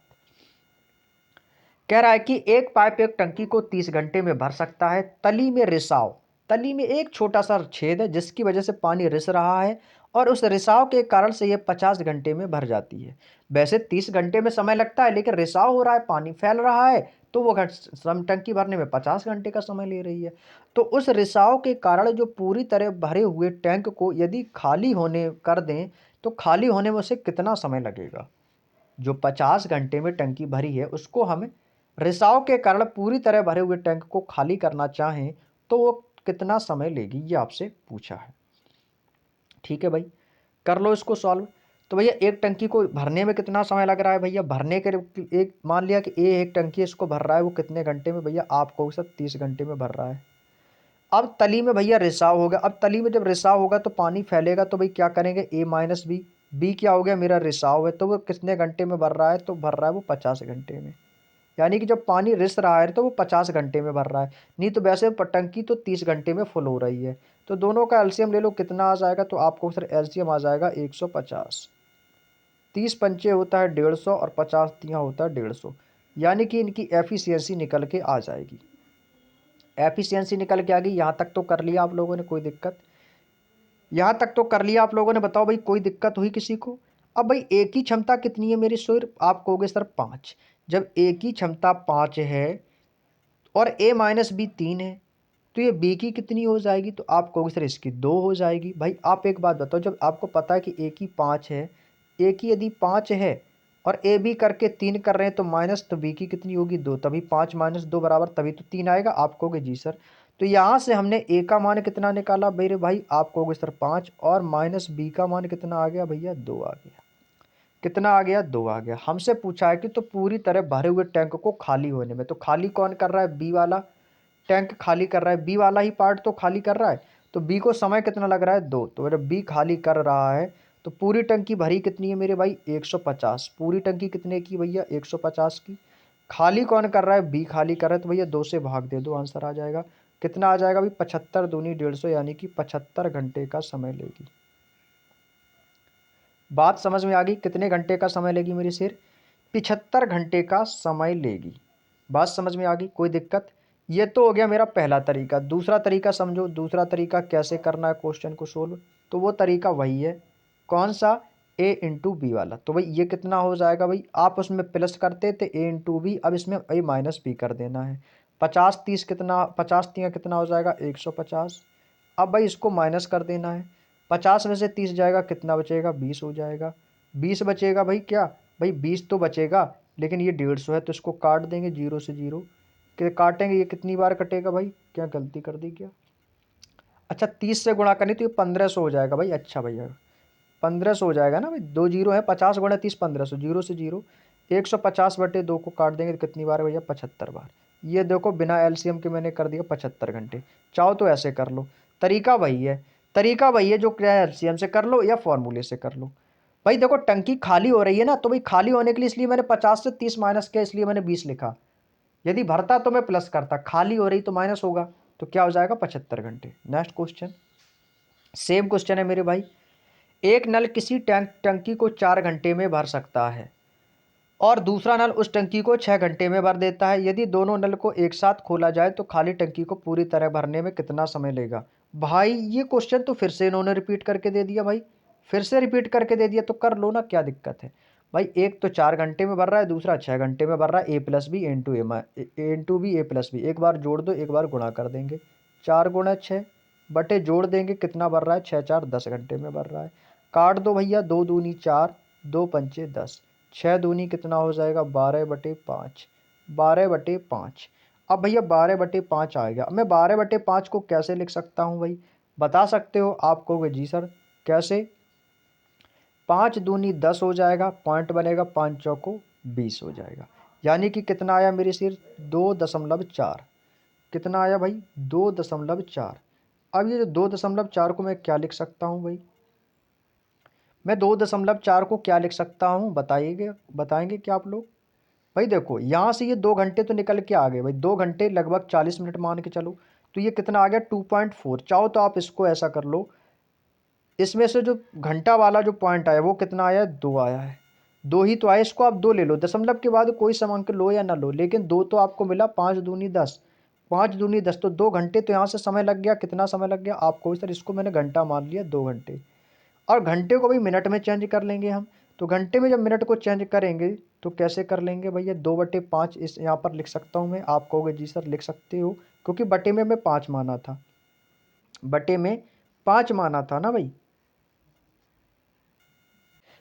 कह रहा है कि एक पाइप एक टंकी को 30 घंटे में भर सकता है। तली में रिसाव, तली में एक छोटा सा छेद है जिसकी वजह से पानी रिस रहा है, और उस रिसाव के कारण से यह 50 घंटे में भर जाती है। वैसे 30 घंटे में समय लगता है, लेकिन रिसाव हो रहा है, पानी फैल रहा है, तो वो टंकी भरने में 50 घंटे का समय ले रही है। तो उस रिसाव के कारण जो पूरी तरह भरे हुए टैंक को यदि खाली होने कर दें, तो खाली होने में उसे कितना समय लगेगा? जो 50 घंटे में टंकी भरी है उसको हम रिसाव के कारण पूरी तरह भरे हुए टैंक को खाली करना चाहें तो वो कितना समय लेगी, ये आपसे पूछा है। ठीक है भाई, कर लो इसको सॉल्व। तो भैया एक टंकी को भरने में कितना समय लग रहा है भैया? भरने के एक मान लिया कि एक टंकी इसको भर रहा है, वो कितने घंटे में भैया? आपको सब 30 घंटे में भर रहा है। अब तली में भैया रिसाव होगा, अब तली में जब रिसाव होगा तो पानी फैलेगा, तो भाई क्या करेंगे, ए माइनस बी। बी क्या हो गया, मेरा रिसाव है, तो वो कितने घंटे में भर रहा है? तो भर रहा है वो 50 घंटे में। यानी कि जब पानी रिस रहा है तो वो 50 घंटे में भर रहा है, नहीं तो वैसे टंकी तो 30 घंटे में फुल हो रही है। तो दोनों का एलसीएम ले लो, कितना आ जाएगा? तो आपको सर एलसीएम आ जाएगा 150। 30 पंचे होता है 150 और 50 तियाँ होता है 150, यानी कि इनकी एफिशिएंसी निकल के आ जाएगी। एफिशिएंसी निकल के आ गई। यहाँ तक तो कर लिया आप लोगों ने, कोई दिक्कत? यहाँ तक तो कर लिया आप लोगों ने, बताओ भाई कोई दिक्कत हुई किसी को? अब भाई ए की क्षमता कितनी है मेरी सूर्य? आप कहोगे सर 5। जब ए की क्षमता 5 है और ए माइनस बी 3 है, तो ये बी की कितनी हो जाएगी? तो आप कहोगे सर इसकी 2 हो जाएगी। भाई आप एक बात बताओ, जब आपको पता है कि ए की 5 है, ए की यदि 5 है और ए बी करके 3 कर रहे हैं, तो माइनस तो बी की कितनी होगी 2, तभी 5 माइनस 2 बराबर, तभी तो 3 आएगा। आप कहोगे जी सर। तो यहाँ से हमने ए का मान कितना निकाला मेरे भाई? आप कहोगे सर 5, और माइनस बी का मान कितना आ गया भैया? 2 आ गया। कितना आ गया, 2 आ गया। हमसे पूछा है कि तो पूरी तरह भरे हुए टैंक को खाली होने में, तो खाली कौन कर रहा है, बी वाला टैंक खाली कर रहा है, बी वाला ही पार्ट तो खाली कर रहा है। तो बी को समय कितना लग रहा है, 2। तो जब बी खाली कर रहा है तो पूरी टंकी भरी कितनी है मेरे भाई, 150। पूरी टंकी कितने की भैया, 150 की। खाली कौन कर रहा है, बी खाली कर रहा है, तो भैया 2 से भाग दे दो, आंसर आ जाएगा। कितना आ जाएगा भाई, 75 दूनी 150, यानी कि 75 घंटे का समय लेगी। बात समझ में आ गई, कितने घंटे का समय लेगी मेरी शेर, 75 घंटे का समय लेगी। बात समझ में आ गई, कोई दिक्कत। ये तो हो गया मेरा पहला तरीका। दूसरा तरीका समझो, दूसरा तरीका कैसे करना है क्वेश्चन को सोल्व। तो वो तरीका वही है, कौन सा, ए इंटू बी वाला। तो भाई ये कितना हो जाएगा भाई, आप उसमें प्लस करते थे ए इंटू बी, अब इसमें ए माइनस बी कर देना है। 50 30 कितना, 50 तिया कितना हो जाएगा, 150। अब भाई इसको माइनस कर देना है, 50 में से 30 जाएगा, कितना बचेगा, 20 हो जाएगा। 20 बचेगा भाई, क्या भाई 20 तो बचेगा, लेकिन ये 150 है तो इसको काट देंगे, 0 से 0 के काटेंगे, ये कितनी बार कटेगा भाई, क्या गलती कर दी क्या। अच्छा 30 से गुणा करनी तो ये 1500 हो जाएगा भाई। अच्छा भैया 1500 हो जाएगा ना भाई, 2 जीरो है, 50 गुणा 30 1500, 0 से 0। 150/2 को काट देंगे तो कितनी बार भैया, 75 बार। ये देखो बिना एलसीएम के मैंने कर दिया 75 घंटे। चाहो तो ऐसे कर लो, तरीका वही है, तरीका वही है, जो क्या है एलसीएम से कर लो या फॉर्मूले से कर लो। भाई देखो टंकी खाली हो रही है ना, तो भाई खाली होने के लिए इसलिए मैंने 50 से 30 माइनस किया, इसलिए मैंने 20 लिखा। यदि भरता तो मैं प्लस करता, खाली हो रही तो माइनस होगा, तो क्या हो जाएगा, 75 घंटे। नेक्स्ट क्वेश्चन, सेम क्वेश्चन है मेरे भाई। एक नल किसी टंकी को 4 घंटे में भर सकता है और दूसरा नल उस टंकी को 6 घंटे में भर देता है। यदि दोनों नल को एक साथ खोला जाए तो खाली टंकी को पूरी तरह भरने में कितना समय लेगा। भाई ये क्वेश्चन तो फिर से इन्होंने रिपीट करके दे दिया भाई, फिर से रिपीट करके दे दिया, तो कर लो ना, क्या दिक्कत है भाई। एक तो 4 घंटे में भर रहा है, दूसरा 6 घंटे में भर रहा है, ए प्लस बी इंटू बी ए प्लस बी, एक बार जोड़ दो, एक बार गुणा कर देंगे। 4 गुणा 6 बटे जोड़ देंगे, कितना भर रहा है, 6 4 10 घंटे में भर रहा है। काट दो भैया, 2 दूनी 4, 2 पंचे 10, 6 दूनी कितना हो जाएगा, 12/5, 12/5। अब भैया 12/5 आएगा। अब मैं 12/5 को कैसे लिख सकता हूँ भाई, बता सकते हो। आप कहोगे जी सर कैसे, 5 दूनी 10 हो जाएगा, पॉइंट बनेगा, 5 चौको 20 हो जाएगा। यानी कि कितना आया मेरे सिर, 2.4। कितना आया भाई, 2.4। अब ये जो 2.4 को मैं क्या लिख सकता हूँ भाई, मैं 2.4 को क्या लिख सकता हूँ, बताइएगा, बताएंगे क्या आप लोग। भाई देखो यहाँ से ये 2 घंटे तो निकल के आ गए भाई, 2 घंटे लगभग 40 मिनट मान के चलो, तो ये कितना आ गया, 2.4। चाहो तो आप इसको ऐसा कर लो, इसमें से जो घंटा वाला जो पॉइंट आया वो कितना आया है, 2 आया है। 2 ही तो आया, इसको आप 2 ले लो, दशमलव के बाद कोई सम अंक लो या ना लो, लेकिन 2 तो आपको मिला। 5 दूनी 10, 5 दूनी 10, तो 2 घंटे तो यहाँ से समय लग गया। कितना समय लग गया आपको, सर इसको मैंने घंटा मान लिया, 2 घंटे। और घंटे को भी मिनट में चेंज कर लेंगे हम, तो घंटे में जब मिनट को चेंज करेंगे तो कैसे कर लेंगे भैया, 2/5 इस यहाँ पर लिख सकता हूँ मैं। आप कहोगे जी सर लिख सकते हो, क्योंकि बटे में मैं 5 माना था, बटे में 5 माना था ना भाई।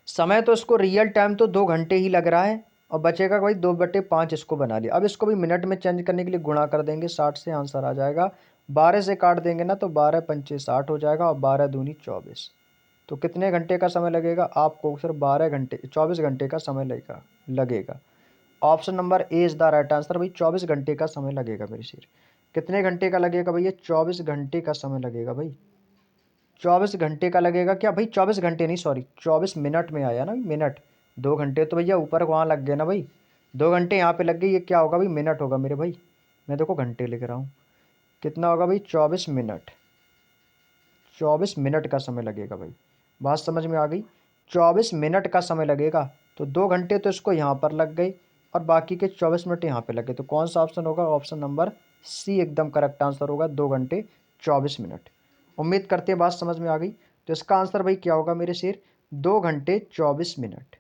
समय तो इसको रियल टाइम तो 2 घंटे ही लग रहा है, और बचेगा भाई 2/5 इसको बना लिया। अब इसको भी मिनट में चेंज करने के लिए गुणा कर देंगे, 60 से आंसर आ जाएगा। 12 से काट देंगे ना, तो 12 पंचे 60 हो जाएगा, और 12 दूनी 24। तो कितने घंटे का समय लगेगा आपको, सर 12 घंटे 24 घंटे का समय लगेगा लगेगा। Option number A is the right answer भाई, 24 घंटे का समय लगेगा मेरी सिर। कितने घंटे का लगेगा भैया, 24 घंटे का समय लगेगा भाई। 24 घंटे का लगेगा क्या भाई, 24 घंटे नहीं, सॉरी 24 मिनट में आया ना मिनट। 2 घंटे तो भैया ऊपर वहाँ लग गए ना भाई, 2 घंटे यहाँ पे लग गई, ये क्या होगा भाई, मिनट होगा मेरे भाई। मैं देखो घंटे लिख रहा हूँ, कितना होगा भाई, 24 मिनट। 24 मिनट का समय लगेगा भाई, बात समझ में आ गई। 24 मिनट का समय लगेगा, तो 2 घंटे तो इसको यहाँ पर लग गए, और बाकी के 24 मिनट यहाँ पे लगे। तो कौन सा ऑप्शन होगा, ऑप्शन नंबर सी एकदम करेक्ट आंसर होगा, 2 घंटे 24 मिनट। उम्मीद करते हैं बात समझ में आ गई। तो इसका आंसर भाई क्या होगा मेरे शेर, 2 घंटे 24 मिनट।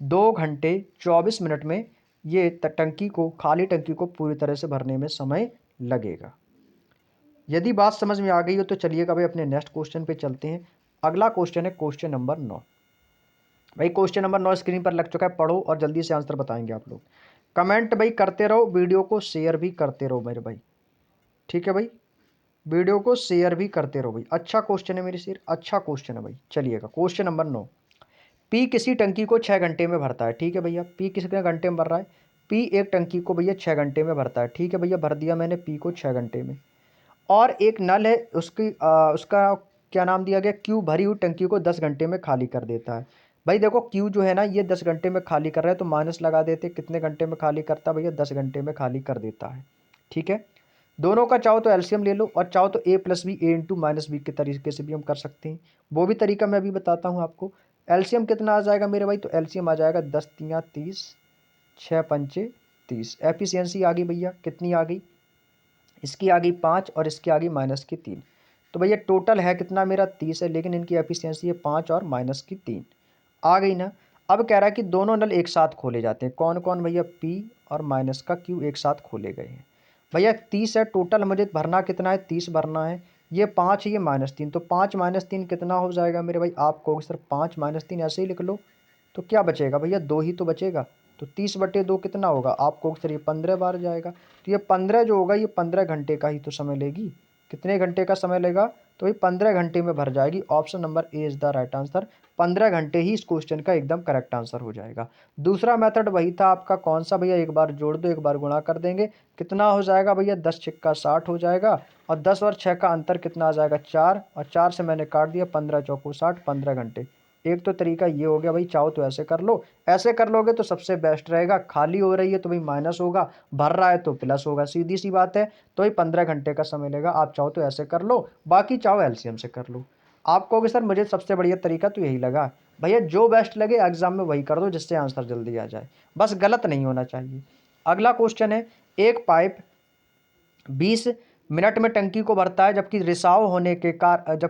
2 घंटे 24 मिनट में ये टंकी को, खाली टंकी को पूरी तरह से भरने में समय लगेगा। यदि बात समझ में आ गई हो तो चलिएगा भाई अपने नेक्स्ट क्वेश्चन पे चलते हैं। अगला क्वेश्चन है क्वेश्चन नंबर 9। भाई क्वेश्चन नंबर 9 स्क्रीन पर लग चुका है, पढ़ो और जल्दी से आंसर बताएंगे आप लोग। कमेंट भाई करते रहो, वीडियो को शेयर भी करते रहो मेरे भाई, ठीक है भाई, वीडियो को शेयर भी करते रहो भाई। अच्छा क्वेश्चन है मेरे सिर, अच्छा क्वेश्चन है भाई। चलिएगा क्वेश्चन नंबर 9। पी किसी टंकी को 6 घंटे में भरता है, ठीक है भैया। पी कितने घंटे में भर रहा है? पी एक टंकी को भैया 6 घंटे में भरता है, ठीक है भैया, भर दिया मैंने पी को 6 घंटे में। और एक नल है, उसका क्या नाम दिया गया, क्यू, भरी हुई टंकी को 10 घंटे में खाली कर देता है। भाई देखो क्यू जो है ना, ये 10 घंटे में खाली कर रहा है, तो माइनस लगा देते, कितने घंटे में खाली करता है भैया, 10 घंटे में खाली कर देता है, ठीक है। दोनों का चाहो तो एलसीएम ले लो, और चाहो तो ए प्लस बी, ए इंटू माइनस बी के तरीके से भी हम कर सकते हैं। वो भी तरीका मैं अभी बताता हूँ आपको। एलसीएम कितना आ जाएगा मेरे भाई, तो एलसीएम आ जाएगा 10 तियाँ 30, 6 पंचे 30। एफिशिएंसी आ गई भैया, कितनी आ गई, इसकी आ गई 5 और इसकी आ गई माइनस की 3। तो भैया टोटल है कितना मेरा 30 है, लेकिन इनकी एफिशिएंसी है 5 और माइनस की 3। आ गई ना। अब कह रहा है कि दोनों नल एक साथ खोले जाते हैं, कौन कौन भैया, पी और माइनस का क्यू एक साथ खोले गए हैं। भैया 30 है टोटल, मुझे भरना कितना है, 30 भरना है। ये 5 है, ये माइनस 3, तो 5 माइनस 3 कितना हो जाएगा मेरे भाई, आप कहोगे सर 5 माइनस 3 ऐसे ही लिख लो, तो क्या बचेगा भैया, 2 ही तो बचेगा। तो 30/2 कितना होगा, आप कहोगे सर ये 15 बार जाएगा। तो ये 15 जो होगा, ये 15 घंटे का ही तो समय लेगी। कितने घंटे का समय लेगा, तो ये 15 घंटे में भर जाएगी। Option number A is the right answer. 15 घंटे ही इस क्वेश्चन का एकदम करेक्ट आंसर हो जाएगा। दूसरा मेथड वही था आपका, कौन सा भैया, एक बार जोड़ दो एक बार गुणा कर देंगे। कितना हो जाएगा भैया, 10 छिक्का 60 हो जाएगा, और 10 और 6 का अंतर कितना आ जाएगा, 4, और 4 से मैंने काट दिया, 15 चौको 60, 15 घंटे। एक तो तरीका ये हो गया भाई, चाहो तो ऐसे कर लो, ऐसे कर लोगे तो सबसे बेस्ट रहेगा। खाली हो रही है तो भाई माइनस होगा, भर रहा है तो प्लस होगा, सीधी सी बात है। तो भाई 15 घंटे का समय लेगा, आप चाहो तो ऐसे कर लो, बाकी चाहो एलसीएम से कर लो। आप कहोगे सर मुझे सबसे बढ़िया तरीका तो यही लगा। भैया जो बेस्ट लगे एग्जाम में वही कर दो, जिससे आंसर जल्दी आ जाए, बस गलत नहीं होना चाहिए। अगला क्वेश्चन है, एक पाइप 20 मिनट में टंकी को भरता है, जबकि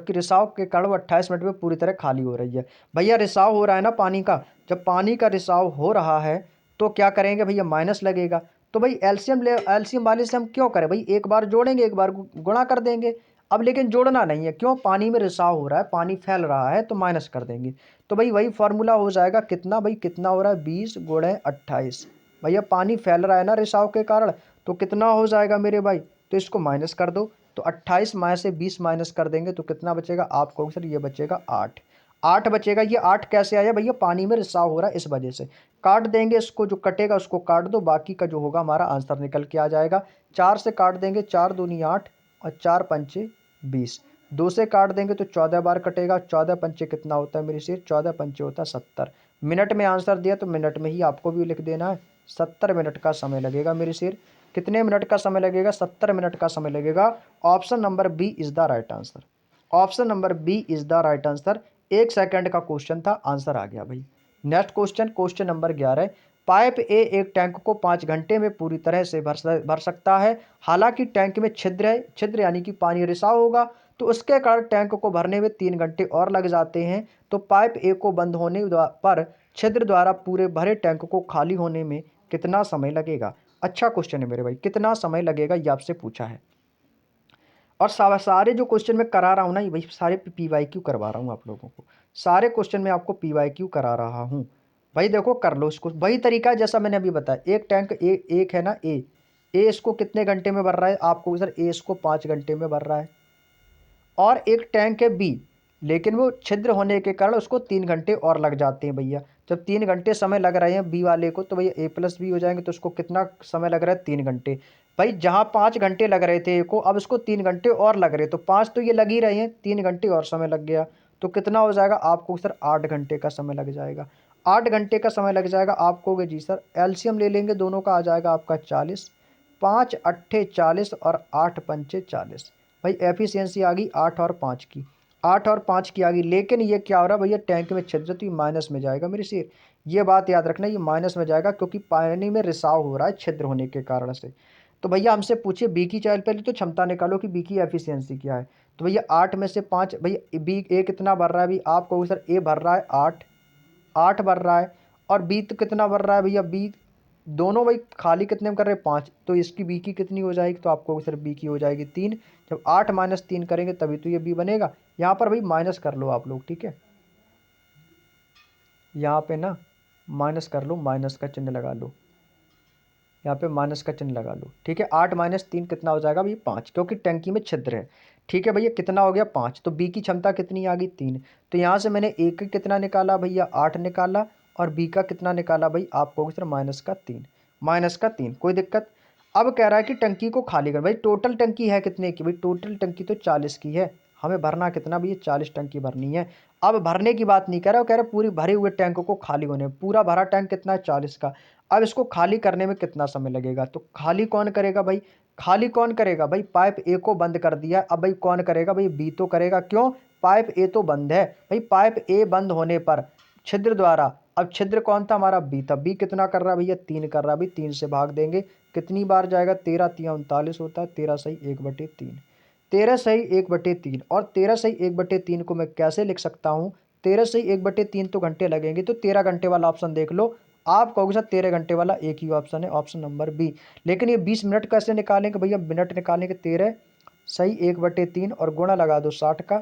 रिसाव के कारण वो 28 मिनट में पूरी तरह खाली हो रही है। भैया रिसाव हो रहा है ना पानी का, जब पानी का रिसाव हो रहा है तो क्या करेंगे भैया, माइनस लगेगा। तो भाई एलसीएम वाले से हम क्यों करें भाई, एक बार जोड़ेंगे एक बार गुणा कर देंगे। अब लेकिन जोड़ना नहीं है, क्यों, पानी में रिसाव हो रहा है, पानी फैल रहा है, तो माइनस कर देंगे। तो भाई वही फॉर्मूला हो जाएगा, कितना भाई, कितना हो रहा है, 20 गुणे 28। भैया पानी फैल रहा है ना रिसाव के कारण, तो कितना हो जाएगा मेरे भाई, तो इसको माइनस कर दो। तो 28 में से 20 माइनस कर देंगे तो कितना बचेगा, आप कहोगे सर ये बचेगा 8। 8 बचेगा, ये 8 कैसे आया भैया, पानी में रिसाव हो रहा है इस वजह से। काट देंगे इसको, जो कटेगा उसको काट दो, बाकी का जो होगा हमारा आंसर निकल के आ जाएगा। 4 से काट देंगे, 4 दूनी 8 और 4 पंचे 20। 2 से काट देंगे तो 14 बार कटेगा, 14 पंचे कितना होता है मेरे शेर, 14 पंचे होता है 70। मिनट में आंसर दिया तो मिनट में ही आपको भी लिख देना है, 70 मिनट का समय लगेगा मेरे शेर। कितने मिनट का समय लगेगा, 70 मिनट का समय लगेगा। Option number B is the right answer. Option number B is the right answer. 1 second का क्वेश्चन था, आंसर आ गया भाई। Next question, question number 11। Pipe A एक टैंक को 5 घंटे में पूरी तरह से भर सकता है। हालांकि टैंक में छिद्र है, छिद्र यानी कि पानी रिसाव होगा, तो उसके कारण टैंक को भरने में 3 घंटे और लग जाते हैं। तो पाइप ए को बंद होने पर छिद्र द्वारा पूरे भरे टैंक को खाली होने में कितना समय लगेगा। अच्छा क्वेश्चन है मेरे भाई, कितना समय लगेगा ये आपसे पूछा है। और सारे जो क्वेश्चन मैं करा रहा हूँ ना, ये भाई सारे पीवाईक्यू करवा रहा हूँ आप लोगों को। सारे क्वेश्चन में आपको पीवाईक्यू करा रहा हूँ। भाई देखो कर लो इसको, वही तरीका है जैसा मैंने अभी बताया। एक टैंक एक है ना ए इसको कितने घंटे में भर रहा है, आपको सर ए इसको 5 घंटे में भर रहा है। और एक टैंक है बी, लेकिन वो छिद्र होने के कारण उसको 3 घंटे और लग जाते हैं भैया। जब 3 घंटे समय लग रहे हैं बी वाले को, तो भैया ए प्लस बी हो जाएंगे, तो उसको कितना समय लग रहा है, 3 घंटे। भाई जहाँ 5 घंटे लग रहे थे ए को, अब इसको 3 घंटे और लग रहे, तो 5 तो ये लग ही रहे हैं, 3 घंटे और समय लग गया। तो कितना हो जाएगा, आपको सर 8 घंटे का समय लग जाएगा। 8 घंटे का समय लग जाएगा। आप कहोगे जी सर एलसीएम ले लेंगे दोनों का, आ जाएगा आपका 40। 5 अट्ठे 40 और 8 पंचे 40। भाई एफिशिएंसी आ गई 8 और 5 की, 8 और 5 की आ गई। लेकिन ये क्या हो रहा है भैया, टैंक में छिद्र, तो ये माइनस में जाएगा मेरे शेर। ये बात याद रखना, ये माइनस में जाएगा, क्योंकि पानी में रिसाव हो रहा है छिद्र होने के कारण से। तो भैया हमसे पूछिए बी की, चाहे पहले तो क्षमता निकालो कि बी की एफिशिएंसी क्या है। तो भैया 8 में से 5, भैया बी ए कितना भर रहा है अभी, आप कहोगे सर ए भर रहा है 8, 8 भर रहा है। और बी तो कितना भर रहा है भैया, बी दोनों भाई खाली कितने में कर रहे हैं, 5, तो इसकी बी की कितनी हो जाएगी, तो आपको सर बी की हो जाएगी 3। जब 8 माइनस 3 करेंगे तभी तो ये बी बनेगा। यहाँ पर भाई माइनस कर लो आप लोग, ठीक है, यहाँ पे ना माइनस कर लो, माइनस का चिन्ह लगा लो, यहाँ पे माइनस का चिन्ह लगा लो, ठीक है। 8 माइनस 3 कितना हो जाएगा भाई, 5, क्योंकि टंकी में छिद्र है। ठीक है भैया, कितना हो गया 5। तो बी की क्षमता कितनी आ गई 3। तो यहाँ से मैंने ए का कितना निकाला भैया 8 निकाला, और बी का कितना निकाला भाई, आप कहोगे सर -3, -3, कोई दिक्कत। अब कह रहा है कि टंकी को खाली कर। भाई टोटल टंकी है कितने की, भाई टोटल टंकी तो 40 की है, हमें भरना कितना भैया 40 टंकी भरनी है। अब भरने की बात नहीं कह रहा, वो कह रहा है पूरी भरे हुए टैंक को खाली होने। पूरा भरा टैंक कितना है 40 का। अब इसको खाली करने में कितना समय लगेगा, तो खाली कौन करेगा भाई, खाली कौन करेगा भाई, पाइप ए को बंद कर दिया। अब भाई कौन करेगा भाई, बी तो करेगा, क्यों, पाइप ए तो बंद है भाई। पाइप ए बंद होने पर छिद्र द्वारा, अब छिद्र कौन था हमारा, बी था। बी कितना कर रहा है भैया 3 कर रहा है भाई, 3 से भाग देंगे, कितनी बार जाएगा, 13 तिया 39 होता है, 13 सही 1/3, 13 सही 1/3। और 13 सही 1/3 को मैं कैसे लिख सकता हूँ, 13 सही 1/3 तो घंटे लगेंगे, तो 13 घंटे वाला ऑप्शन देख लो। आप कहोगे सर 13 घंटे वाला एक ही ऑप्शन है, ऑप्शन नंबर बी। लेकिन ये 20 मिनट कैसे निकालेंगे भैया, मिनट निकालेंगे, 13 सही 1/3 और गुणा लगा दो 60 का,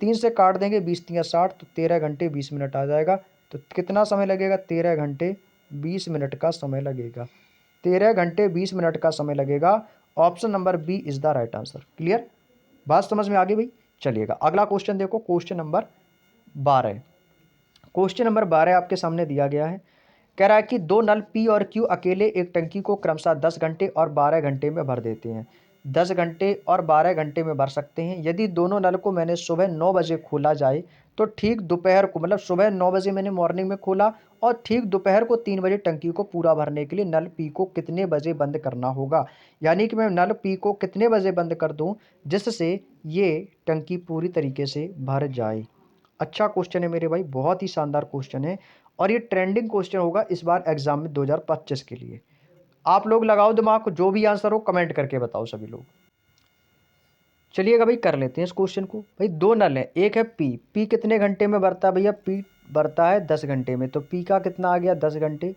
3 से काट देंगे, 20 तिया 60, तो 13 घंटे 20 मिनट आ जाएगा। तो कितना समय लगेगा, 13 घंटे 20 मिनट का समय लगेगा, 13 घंटे 20 मिनट का समय लगेगा। Option number B is the right answer. Clear, बात समझ में आ गई भाई। चलिएगा अगला क्वेश्चन देखो, क्वेश्चन नंबर 12। क्वेश्चन नंबर 12 आपके सामने दिया गया है। कह रहा है कि दो नल पी और क्यू अकेले एक टंकी को क्रमशः 10 घंटे और 12 घंटे में भर देते हैं। 10 घंटे और 12 घंटे में भर सकते हैं। यदि दोनों नल को मैंने सुबह 9 बजे खोला जाए तो ठीक दोपहर को, मतलब सुबह 9 बजे मैंने मॉर्निंग में खोला और ठीक दोपहर को 3 बजे टंकी को पूरा भरने के लिए नल पी को कितने बजे बंद करना होगा। यानी कि मैं नल पी को कितने बजे बंद कर दूं जिससे ये टंकी पूरी तरीके से भर जाए। अच्छा क्वेश्चन है मेरे भाई, बहुत ही शानदार क्वेश्चन है, और ये ट्रेंडिंग क्वेश्चन होगा इस बार एग्जाम में 2025 के लिए। आप लोग लगाओ दिमाग को, जो भी आंसर हो कमेंट करके बताओ सभी लोग। चलिएगा भाई कर लेते हैं इस क्वेश्चन को। भाई दो नल है, एक है पी, पी कितने घंटे में भरता है भैया, पी भरता है 10 घंटे में, तो पी का कितना आ गया 10 घंटे।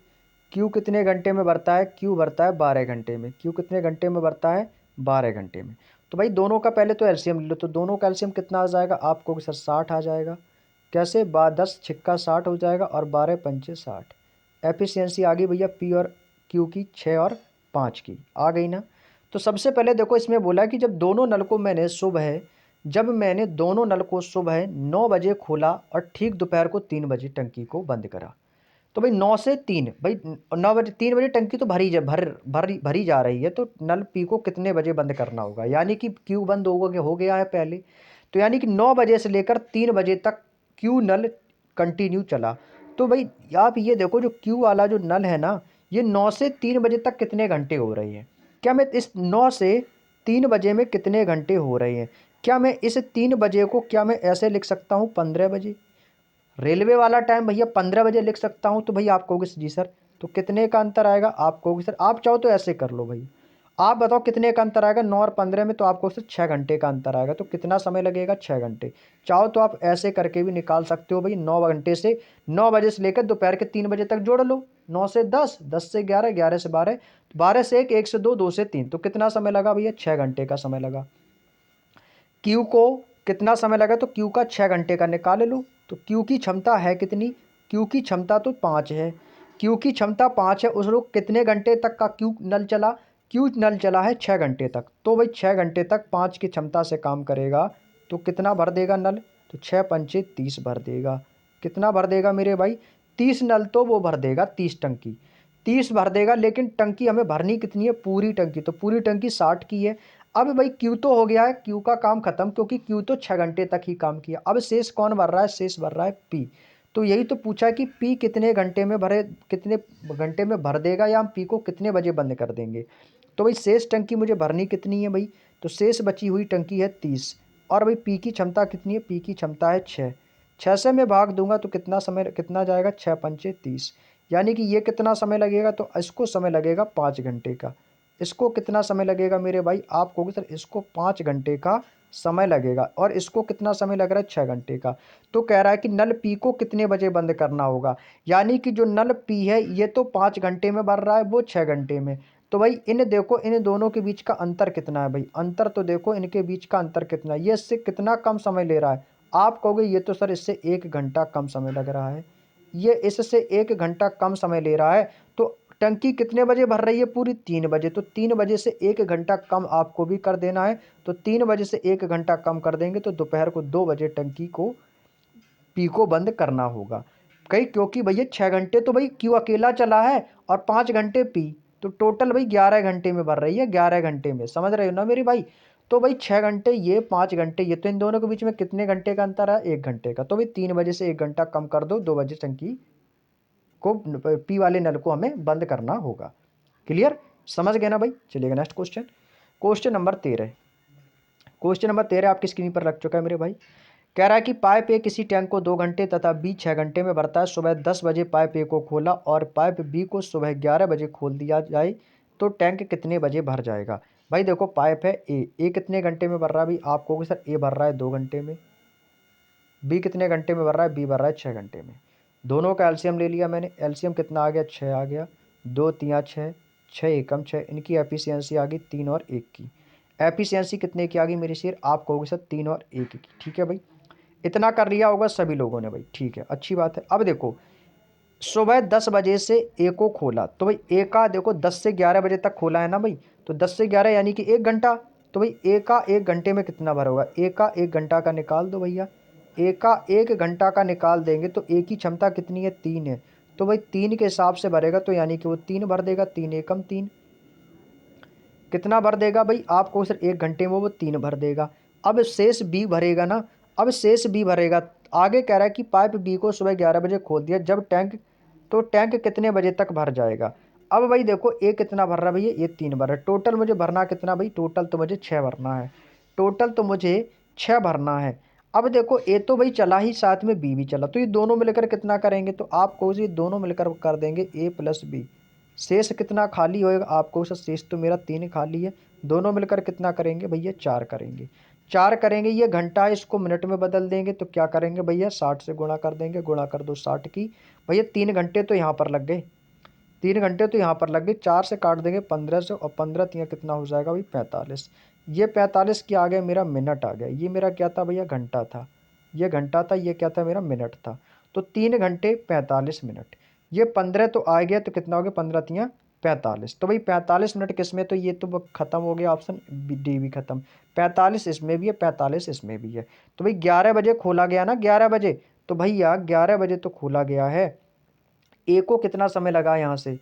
क्यू कितने घंटे में भरता है, क्यू भरता है 12 घंटे में, क्यू कितने घंटे में भरता है 12 घंटे में। तो भाई दोनों का पहले तो एलसीएम ले लो, तो दोनों का एलसीएम कितना आ जाएगा, आपको सर 60 आ जाएगा। कैसे, 10 छिक्का 60 हो जाएगा और 12 पंचे 60। एफिशिएंसी आ गई भैया पी और क्यू की 6 और 5 की आ गई ना। तो सबसे पहले देखो इसमें बोला कि जब मैंने दोनों नल को सुबह 9 बजे खोला और ठीक दोपहर को 3 बजे टंकी को बंद करा। तो भाई 9 से 3, भाई 9 बजे 3 बजे टंकी तो भरी जा रही है, तो नल पी को कितने बजे बंद करना होगा, यानी कि क्यू बंद हो गया है पहले। तो यानी कि 9 बजे से लेकर 3 बजे तक क्यू नल कंटिन्यू चला। तो भाई आप ये देखो जो क्यू वाला जो नल है ना, ये 9 से 3 बजे तक कितने घंटे हो रहे हैं। क्या मैं इस 9 से 3 बजे में कितने घंटे हो रहे हैं, क्या मैं इस 3 बजे को क्या मैं ऐसे लिख सकता हूँ 15 बजे। रेलवे वाला टाइम भैया 15 बजे लिख सकता हूँ, तो भैया आप कहोगे जी सर तो कितने का अंतर आएगा, आप कहोगे सर आप चाहो तो ऐसे कर लो भाई, आप बताओ कितने का अंतर आएगा 9 और 15 में, तो आपको सर 6 घंटे का अंतर आएगा। तो कितना समय लगेगा 6 घंटे। चाहो तो आप ऐसे करके भी निकाल सकते हो भाई, 9 घंटे से 9 बजे से लेकर दोपहर के 3 बजे तक जोड़ लो। 9 से 10, 10 से 11, 11 से 12, 12 से 1, 1 से 2, 2 से 3, तो कितना समय लगा भैया 6 घंटे का समय लगा। क्यू को कितना समय लगा, तो क्यू का 6 घंटे का निकाल लो। तो क्यू की क्षमता है कितनी, क्यू की क्षमता तो 5 है, क्यू की क्षमता 5 है। उस लोग कितने घंटे तक का क्यू नल चला, क्यू नल चला है 6 घंटे तक। तो भाई 6 घंटे तक 5 की क्षमता से काम करेगा, तो कितना भर देगा नल, तो 6 पंचे 30 भर देगा। कितना भर देगा मेरे भाई, 30 नल तो वो भर देगा, 30 टंकी 30 भर देगा। लेकिन टंकी हमें भरनी कितनी है, पूरी टंकी, तो पूरी टंकी 60 की है। अब भाई क्यू तो हो गया है, क्यू का काम खत्म, क्योंकि क्यू तो 6 घंटे तक ही काम किया। अब शेष कौन भर रहा है, शेष भर रहा है पी। तो यही तो पूछा कि पी कितने घंटे में भर देगा, या हम पी को कितने बजे बंद कर देंगे। तो भाई शेष टंकी मुझे भरनी कितनी है भाई, तो शेष बची हुई टंकी है 30। और भाई पी की क्षमता कितनी है, पी की क्षमता है 6, 6 से मैं भाग दूंगा तो कितना जाएगा 6 पंचे 30। यानी कि ये कितना समय लगेगा, तो इसको समय लगेगा 5 घंटे का। इसको कितना समय लगेगा मेरे भाई, आप कहोगे सर इसको 5 घंटे का समय लगेगा, और इसको कितना समय लग रहा है 6 घंटे का। तो कह रहा है कि नल पी को कितने बजे बंद करना होगा, यानी कि जो नल पी है ये तो 5 घंटे में भर रहा है, वो 6 घंटे में। तो भाई देखो इन दोनों के बीच का अंतर कितना है भाई, अंतर तो देखो इनके बीच का अंतर कितना है, ये इससे कितना कम समय ले रहा है। आप कहोगे ये तो सर इससे 1 घंटा कम समय लग रहा है, ये इससे 1 घंटा कम समय ले रहा है। तो टंकी कितने बजे भर रही है पूरी? 3 बजे। तो 3 बजे से 1 घंटा कम आपको भी कर देना है। तो 3 बजे से 1 घंटा कम कर देंगे तो दोपहर को 2 बजे टंकी को पी को बंद करना होगा। कई क्योंकि भैया 6 घंटे तो भाई क्यों अकेला चला है और 5 घंटे पी, तो टोटल भाई 11 घंटे में भर रही है, 11 घंटे में। समझ रहे हो ना मेरे भाई? तो भाई 6 घंटे ये, 5 घंटे ये, तो इन दोनों के बीच में कितने घंटे का अंतर है? 1 घंटे का। तो भाई 3 बजे से 1 घंटा कम कर दो, 2 बजे टंकी को पी वाले नल को हमें बंद करना होगा। क्लियर? समझ गए ना भाई? चलिएगा next question. Question number 13। Question number 13 आपकी स्क्रीन पर रख चुका है मेरे भाई। कह रहा है कि पाइप ए किसी टैंक को 2 घंटे तथा बी 6 घंटे में भरता है। सुबह 10 बजे पाइप ए को खोला और पाइप बी को सुबह 11 बजे खोल दिया जाए तो टैंक कितने बजे भर जाएगा? भाई देखो पाइप है ए कितने घंटे में भर रहा है? भाई आप कहोगे सर ए भर रहा है 2 घंटे में, बी कितने घंटे में भर रहा है? बी भर रहा है 6 घंटे में। दोनों का एलसीएम ले लिया मैंने। एलसीएम कितना आ गया? 6 आ गया। 2 तिया 6, 6 एकम 6। इनकी एफिशिएंसी आ गई 3 और 1 की। एफिशिएंसी कितने की आ गई मेरी शेर? आप कहोगे सर 3 और 1 की। ठीक है भाई, इतना कर लिया होगा सभी लोगों ने भाई। ठीक है, अच्छी बात है। अब देखो सुबह 10 बजे से ए को खोला तो भाई ए का देखो 10 से 11 बजे तक खोला है ना भाई, तो 10 से 11 यानी कि 1 घंटा। तो भाई ए का 1 घंटे में कितना भर होगा? ए का 1 घंटा का निकाल दो भैया। ए का 1 घंटा का निकाल देंगे तो ए की क्षमता कितनी है? 3 है। तो भाई 3 के हिसाब से भरेगा तो यानी कि वो 3 भर देगा। 3 एकम 3 कितना भर देगा भाई? आपको सिर्फ 1 घंटे में वो 3 भर देगा। अब शेष बी भरेगा ना, अब शेष बी भरेगा। आगे कह रहा है कि पाइप बी को सुबह 11 बजे खोल दिया जब टैंक, तो टैंक कितने बजे तक भर जाएगा? अब भाई देखो ए कितना भर रहा है भैया? ये 3 भर रहा है। टोटल मुझे भरना कितना भाई? टोटल तो मुझे 6 भरना है। टोटल तो मुझे 6 भरना है। अब देखो ए तो भाई चला ही, साथ में बी भी चला, तो ये दोनों मिलकर कितना करेंगे? तो आपको ये दोनों मिलकर कर देंगे ए प्लस बी। शेष कितना खाली होएगा? आपको सर शेष तो मेरा 3 खाली है। दोनों मिलकर कितना करेंगे भैया? 4 करेंगे। 4 करेंगे। ये घंटा है, इसको मिनट में बदल देंगे तो क्या करेंगे भैया? 60 से गुणा कर देंगे। गुणा कर दो 60 की। भैया 3 घंटे तो यहाँ पर लग गए, 3 घंटे तो यहाँ पर लग गए। 4 से काट देंगे 15 से, और 15 तियाँ कितना हो जाएगा भाई? 45। ये 45 क्या आ गया? मेरा मिनट आ गया। ये मेरा क्या था भैया? घंटा था। ये घंटा था, ये क्या था? मेरा मिनट था। तो 3 घंटे 45 मिनट। ये 15 तो आ गया तो कितना हो गया? 15 तियाँ 45। तो भाई 45 मिनट किस में? तो ये तो खत्म हो गया, ऑप्शन डी भी खत्म। 45 इसमें भी है, 45 इसमें भी है। तो भाई 11 बजे खोला गया ना, 11 बजे। तो भैया 11 बजे तो खोला गया है। ए को कितना समय लगा यहाँ से?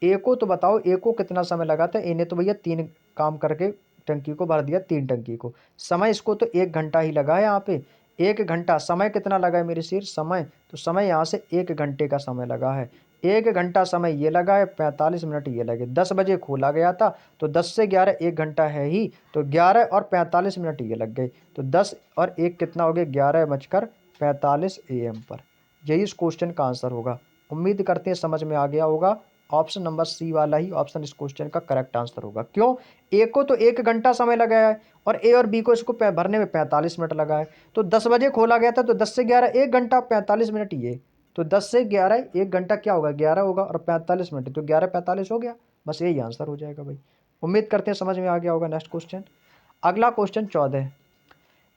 ए को तो बताओ, ए को कितना समय लगा था? ए ने तो भैया 3 काम करके टंकी को भर दिया, 3 टंकी को। समय इसको तो 1 घंटा ही लगा है यहाँ पे। 1 घंटा। समय कितना लगा है मेरे सिर? समय तो समय यहाँ से 1 घंटे का समय लगा है। 1 घंटा समय ये लगा है, 45 मिनट ये लगे। 10 बजे खोला गया था तो 10 से 11 1 घंटा है ही, तो 11 और 45 मिनट ये लग गए। तो 10 और 1 कितना हो गया? 11:45 AM पर। यही इस क्वेश्चन का आंसर होगा। उम्मीद करते हैं समझ में आ गया होगा। ऑप्शन नंबर सी वाला ही ऑप्शन इस क्वेश्चन का करेक्ट आंसर होगा। क्यों? ए को तो 1 घंटा समय लगा है और ए और बी को इसको भरने में 45 मिनट लगा है। तो 10 बजे खोला गया था तो 10 से 11 1 घंटा 45 मिनट ये। तो 10 से 11 1 घंटा क्या होगा? 11 होगा, और 45 मिनट तो 11:45 हो गया। बस यही आंसर हो जाएगा भाई। उम्मीद करते हैं समझ में आ गया होगा। Next question. अगला क्वेश्चन 14।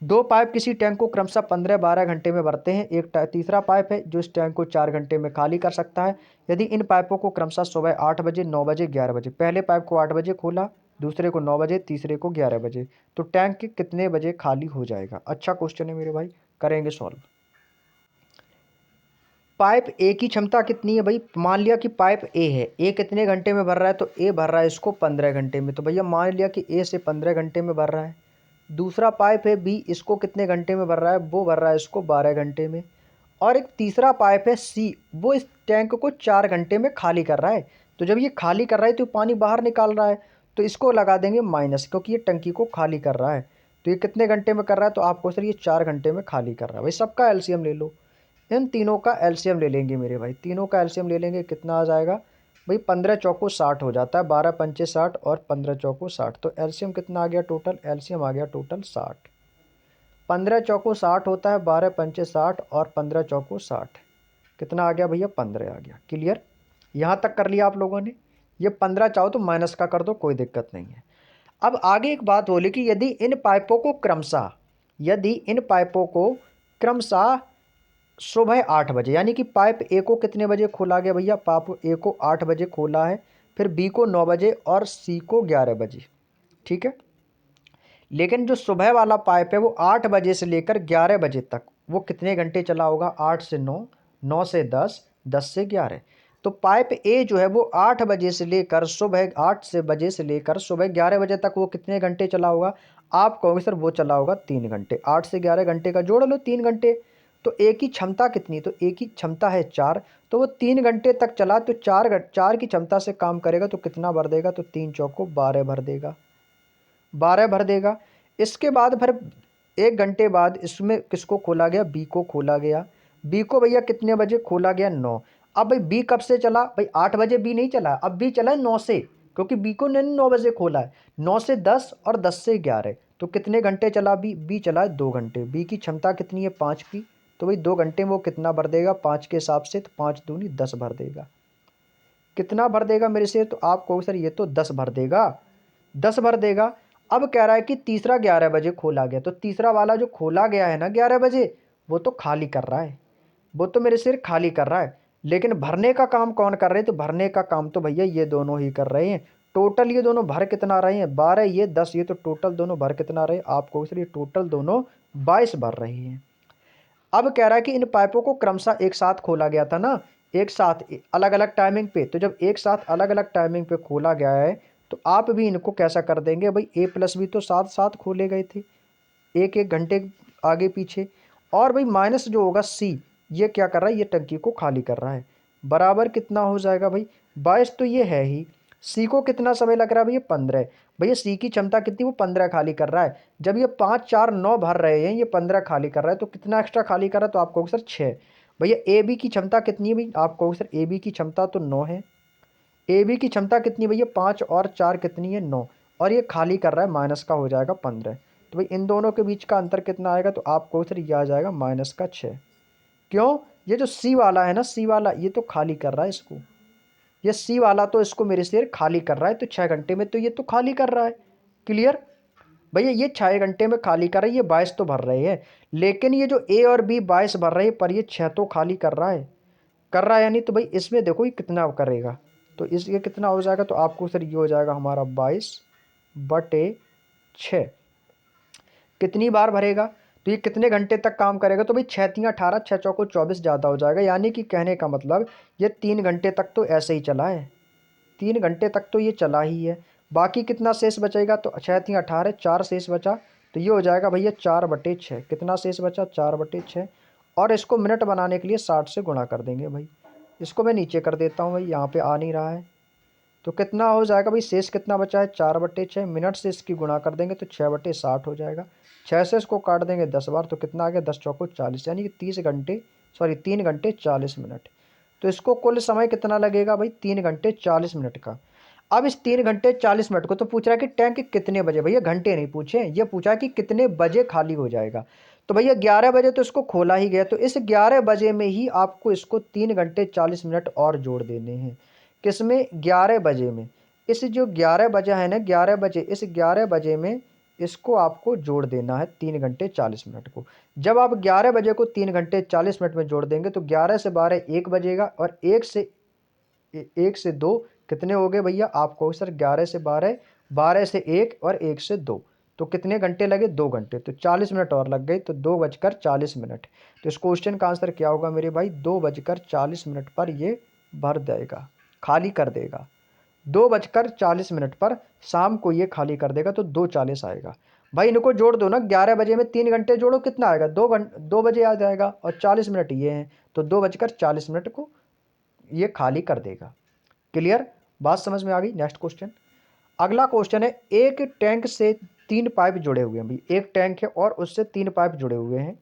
2 पाइप किसी टैंक को क्रमशः 15-12 घंटे में भरते हैं। एक तीसरा पाइप है जो इस टैंक को 4 घंटे में खाली कर सकता है। यदि इन पाइपों को क्रमशः सुबह 8 बजे, 9 बजे, 11 बजे, पहले पाइप को 8 बजे खोला, दूसरे को 9 बजे, तीसरे को 11 बजे, तो टैंक कितने बजे खाली हो जाएगा? अच्छा क्वेश्चन है मेरे भाई, करेंगे सॉल्व। पाइप ए की क्षमता कितनी है भाई? मान लिया कि पाइप ए है, ए कितने घंटे में भर रहा है? तो ए भर रहा है इसको 15 घंटे में। तो भैया मान लिया कि ए से 15 घंटे में भर रहा है। दूसरा पाइप है बी, इसको कितने घंटे में भर रहा है? वो भर रहा है इसको 12 घंटे में। और एक तीसरा पाइप है सी, वो इस टैंक को 4 घंटे में खाली कर रहा है। तो जब ये खाली कर रहा है तो पानी बाहर निकाल रहा है, तो इसको लगा देंगे माइनस, क्योंकि ये टंकी को खाली कर रहा है। तो ये कितने घंटे में कर रहा है? तो आपको सर ये 4 घंटे में खाली कर रहा है। भाई सबका एलसीएम ले लो, इन तीनों का एलसीएम ले लेंगे मेरे भाई। तीनों का एलसीएम ले लेंगे, कितना आ जाएगा भाई? 15 चौको 60 हो जाता है। 12 पंचे 60 और 15 चौको 60। तो एलसीएम कितना आ गया? टोटल एलसीएम आ गया टोटल 60। 15 चौको 60 होता है, 12 पंचे 60 और 15 चौको 60। कितना आ गया भैया? 15 आ गया। क्लियर? यहाँ तक कर लिया आप लोगों ने। ये 15 चाहो तो माइनस का कर दो, कोई दिक्कत नहीं है। अब आगे एक बात बोली कि यदि इन पाइपों को क्रमशः सुबह 8 बजे, यानी कि पाइप ए को कितने बजे खोला गया भैया? पाइप ए को 8 बजे खोला है, फिर बी को 9 बजे और सी को 11 बजे। ठीक है, लेकिन जो सुबह वाला पाइप है वो 8 बजे से लेकर 11 बजे तक वो कितने घंटे चला होगा? 8 से 9, 9 से 10, 10 से 11। तो पाइप ए जो है वो 8 बजे से लेकर सुबह 8 बजे से लेकर सुबह 11 बजे तक वो कितने घंटे चला होगा? आप कहोगे सर वो चला होगा 3 घंटे। 8 से 11 घंटे का जोड़ लो 3 घंटे। तो ए की क्षमता कितनी? तो ए की क्षमता है 4, तो वो 3 घंटे तक चला, तो 4 की क्षमता से काम करेगा तो कितना भर देगा? तो 3 चौको 12 भर देगा, 12 भर देगा। इसके बाद फिर 1 घंटे बाद इसमें किसको खोला गया? बी को खोला गया। बी को भैया कितने बजे खोला गया? 9। अब भाई बी कब से चला? भाई 8 बजे बी नहीं चला, अब बी चला है 9 से, क्योंकि बी को 9 बजे खोला है। 9 से 10 और 10 से 11, तो कितने घंटे चला बी? बी चला है 2 घंटे। बी की क्षमता कितनी है? 5 की। तो भाई 2 घंटे में वो कितना भर देगा 5 के हिसाब से? तो 5 दूनी 10 भर देगा। कितना भर देगा मेरे से? तो आप कहो सर ये तो 10 भर देगा, 10 भर देगा। अब कह रहा है कि तीसरा 11 बजे खोला गया, तो तीसरा वाला जो खोला गया है ना 11 बजे, वो तो खाली कर रहा है, वो तो मेरे सिर खाली कर रहा है। लेकिन भरने का काम कौन कर रहे हैं? तो भरने का काम तो भैया ये दोनों ही कर रहे हैं। टोटल ये दोनों भर कितना रहे हैं? 12, ये 10, ये तो टोटल दोनों भर कितना रहे? आपको सर ये टोटल दोनों 22 भर रहे हैं। अब कह रहा है कि इन पाइपों को क्रमशः एक साथ खोला गया था ना, एक साथ अलग अलग टाइमिंग पे। तो जब एक साथ अलग अलग टाइमिंग पे खोला गया है, तो आप भी इनको कैसा कर देंगे भाई? ए प्लस बी तो साथ साथ खोले गए थे, एक एक घंटे आगे पीछे। और भाई माइनस जो होगा सी, ये क्या कर रहा है? ये टंकी को खाली कर रहा है। बराबर कितना हो जाएगा भाई? 22 तो ये है ही। सी को कितना समय लग रहा है भैया? 15। भैया सी की क्षमता कितनी? वो 15 खाली कर रहा है। जब ये 5 4 9 भर रहे हैं, ये 15 खाली कर रहा है, तो कितना एक्स्ट्रा खाली कर रहा है? तो आप कहोगे सर 6। भैया ए बी की क्षमता कितनी है भाई? आप कहोगे सर ए बी की क्षमता तो 9 है। ए बी की क्षमता कितनी है भैया? 5 और 4 कितनी है? 9। और ये खाली कर रहा है, माइनस का हो जाएगा 15। तो भाई इन दोनों के बीच का अंतर कितना आएगा? तो आप कहोगे सर ये आ जाएगा -6। क्यों? ये जो सी वाला है ना, सी वाला ये तो खाली कर रहा है इसको, ये सी वाला तो इसको मेरे से खाली कर रहा है, तो 6 घंटे में तो ये तो खाली कर रहा है। क्लियर? भैया ये 6 घंटे में खाली कर रहा है, ये 22 तो भर रहे हैं। लेकिन ये जो ए और बी 22 भर रहे हैं, पर ये 6 तो खाली कर रहा है, कर रहा है यानी। तो भाई इसमें देखो ये कितना करेगा, तो इस ये कितना हो जाएगा? तो आपको सर ये हो जाएगा हमारा 22/6। कितनी बार भरेगा? तो ये कितने घंटे तक काम करेगा? तो भाई 6 3 18, 6 चौको 24 ज़्यादा हो जाएगा। यानी कि कहने का मतलब ये 3 घंटे तक तो ऐसे ही चला है, 3 घंटे तक तो ये चला ही है। बाकी कितना शेष बचेगा? तो 6 3 18, 4 शेष बचा, तो ये हो जाएगा भैया 4/6। कितना शेष बचा? 4/6। और इसको मिनट बनाने के लिए 60 से गुणा कर देंगे भाई। इसको मैं नीचे कर देता हूँ भाई, यहाँ पे आ नहीं रहा है। तो कितना हो जाएगा भाई? शेष कितना बचा है? 4/6। मिनट से इसकी गुणा कर देंगे तो 6/60 हो जाएगा। 6 से इसको काट देंगे 10 बार, तो कितना आ गया? 10 चौको 40, यानी कि 30 घंटे, सॉरी 3 घंटे 40 मिनट। तो इसको कुल समय कितना लगेगा भाई? 3 घंटे 40 मिनट का। अब इस 3 घंटे 40 मिनट को तो पूछ रहा है कि टैंक कितने बजे, भैया घंटे नहीं पूछे, ये पूछा कि कितने बजे खाली हो जाएगा। तो भैया 11 बजे तो इसको खोला ही गया, तो इस 11 बजे में ही आपको इसको 3 घंटे 40 मिनट और जोड़ देने हैं। किसमें? 11 बजे में। इस जो 11 बजे है ना, 11 बजे, इस 11 बजे में इसको आपको जोड़ देना है 3 घंटे 40 मिनट को। जब आप 11 बजे को 3 घंटे 40 मिनट में जोड़ देंगे तो 11 से 12 1 बजेगा, और 1 से 2 कितने हो गए भैया? आपको सर 11 से 12, 12 से 1 और 1 से 2, तो कितने घंटे लगे? 2 घंटे। तो 40 मिनट और लग गए, तो 2:40 तो इस क्वेश्चन का आंसर क्या होगा मेरे भाई? 2:40 पर ये भर देगा, खाली कर देगा। 2:40 पर शाम को ये खाली कर देगा, तो 2:40 आएगा। भाई इनको जोड़ दो ना, 11 बजे में 3 घंटे जोड़ो, कितना आएगा? 2 बजे आ जाएगा, और 40 मिनट ये हैं, तो 2:40 को ये खाली कर देगा। क्लियर? बात समझ में आ गई? Next question. अगला क्वेश्चन है, एक टैंक से 3 पाइप जुड़े हुए हैं। भाई एक टैंक है और उससे 3 पाइप जुड़े हुए हैं।